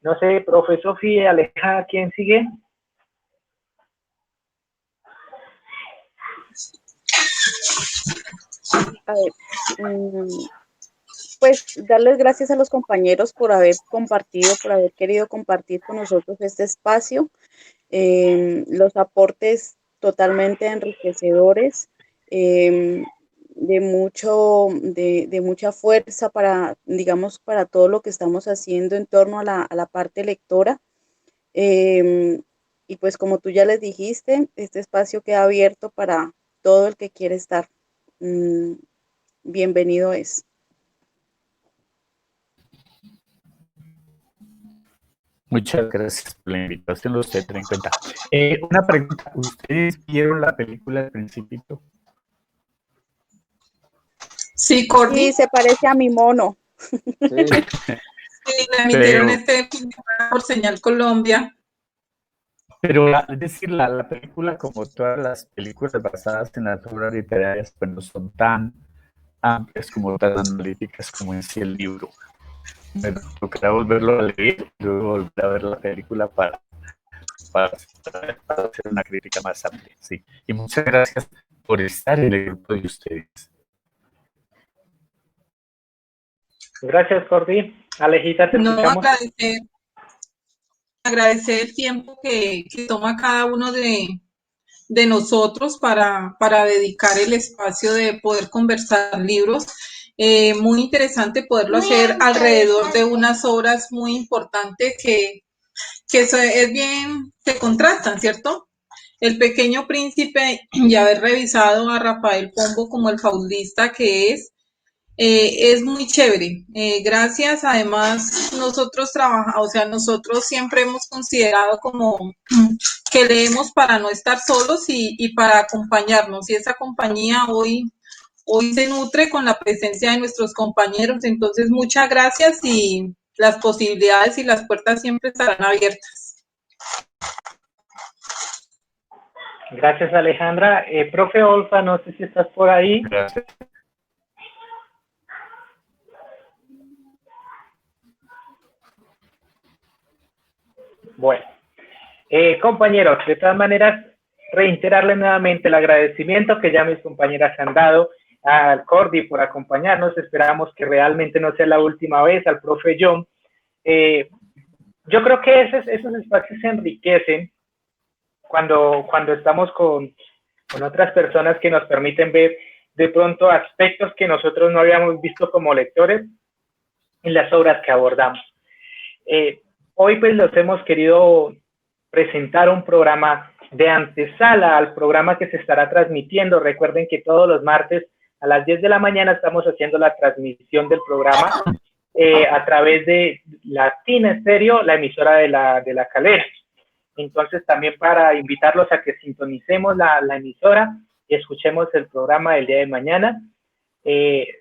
S2: No sé, profe Sofía, Aleja, ¿quién sigue?
S5: A ver, pues darles gracias a los compañeros por haber compartido, por haber querido compartir con nosotros este espacio, los aportes totalmente enriquecedores. de mucha fuerza para, digamos, para todo lo que estamos haciendo en torno a la parte lectora. Em, y pues como tú ya les dijiste, este espacio queda abierto para todo el que quiere estar. Mm, bienvenido es.
S7: Muchas gracias por la invitación, los tendré en cuenta. Una pregunta, ¿ustedes vieron la película El Principito?
S4: Sí, Cordy.
S5: Sí, se parece a mi mono.
S1: Sí.
S4: Sí, la emitieron este fin de semana por Señal Colombia.
S7: Pero es decir, la película, como todas las películas basadas en las obras literarias, pues no son tan amplias como tan analíticas como en sí el libro. Me tocará volverlo a leer y luego volver a ver la película para hacer una crítica más amplia. Sí. Y muchas gracias por estar en el grupo de ustedes.
S2: Gracias, Cordy. Alejita, te escuchamos.
S4: Agradecer el tiempo que toma cada uno de nosotros para dedicar el espacio de poder conversar libros. Muy interesante poderlo hacer alrededor de unas obras muy importantes que eso es bien, se contrastan, ¿cierto? El Pequeño Príncipe y haber revisado a Rafael Pombo como el faulista que es muy chévere. Gracias, además, nosotros trabajamos, o sea, nosotros siempre hemos considerado como que leemos para no estar solos y para acompañarnos. Y esa compañía hoy se nutre con la presencia de nuestros compañeros. Entonces, muchas gracias y las posibilidades y las puertas siempre estarán abiertas.
S2: Gracias, Alejandra. Profe Olfa, no sé si estás por ahí.
S7: Gracias.
S2: Bueno, compañeros, de todas maneras, reiterarle nuevamente el agradecimiento que ya mis compañeras han dado al Cordy por acompañarnos. Esperamos que realmente no sea la última vez, al profe John. Yo creo que esos espacios se enriquecen cuando estamos con otras personas que nos permiten ver de pronto aspectos que nosotros no habíamos visto como lectores en las obras que abordamos. Hoy pues los hemos querido presentar un programa de antesala al programa que se estará transmitiendo. Recuerden que todos los martes a las 10 de la mañana estamos haciendo la transmisión del programa a través de Latina Estéreo, la emisora de la Calera. Entonces también para invitarlos a que sintonicemos la emisora y escuchemos el programa del día de mañana.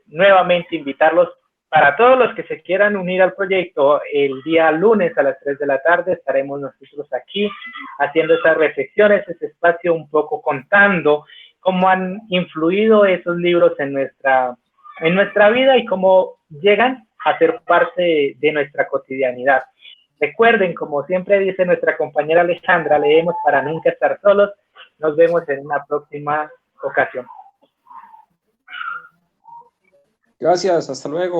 S2: Nuevamente invitarlos para todos los que se quieran unir al proyecto. El día lunes a las 3 de la tarde estaremos nosotros aquí haciendo esas reflexiones, ese espacio un poco contando cómo han influido esos libros en nuestra vida y cómo llegan a ser parte de nuestra cotidianidad. Recuerden, como siempre dice nuestra compañera Alejandra, leemos para nunca estar solos. Nos vemos en una próxima ocasión.
S1: Gracias, hasta luego.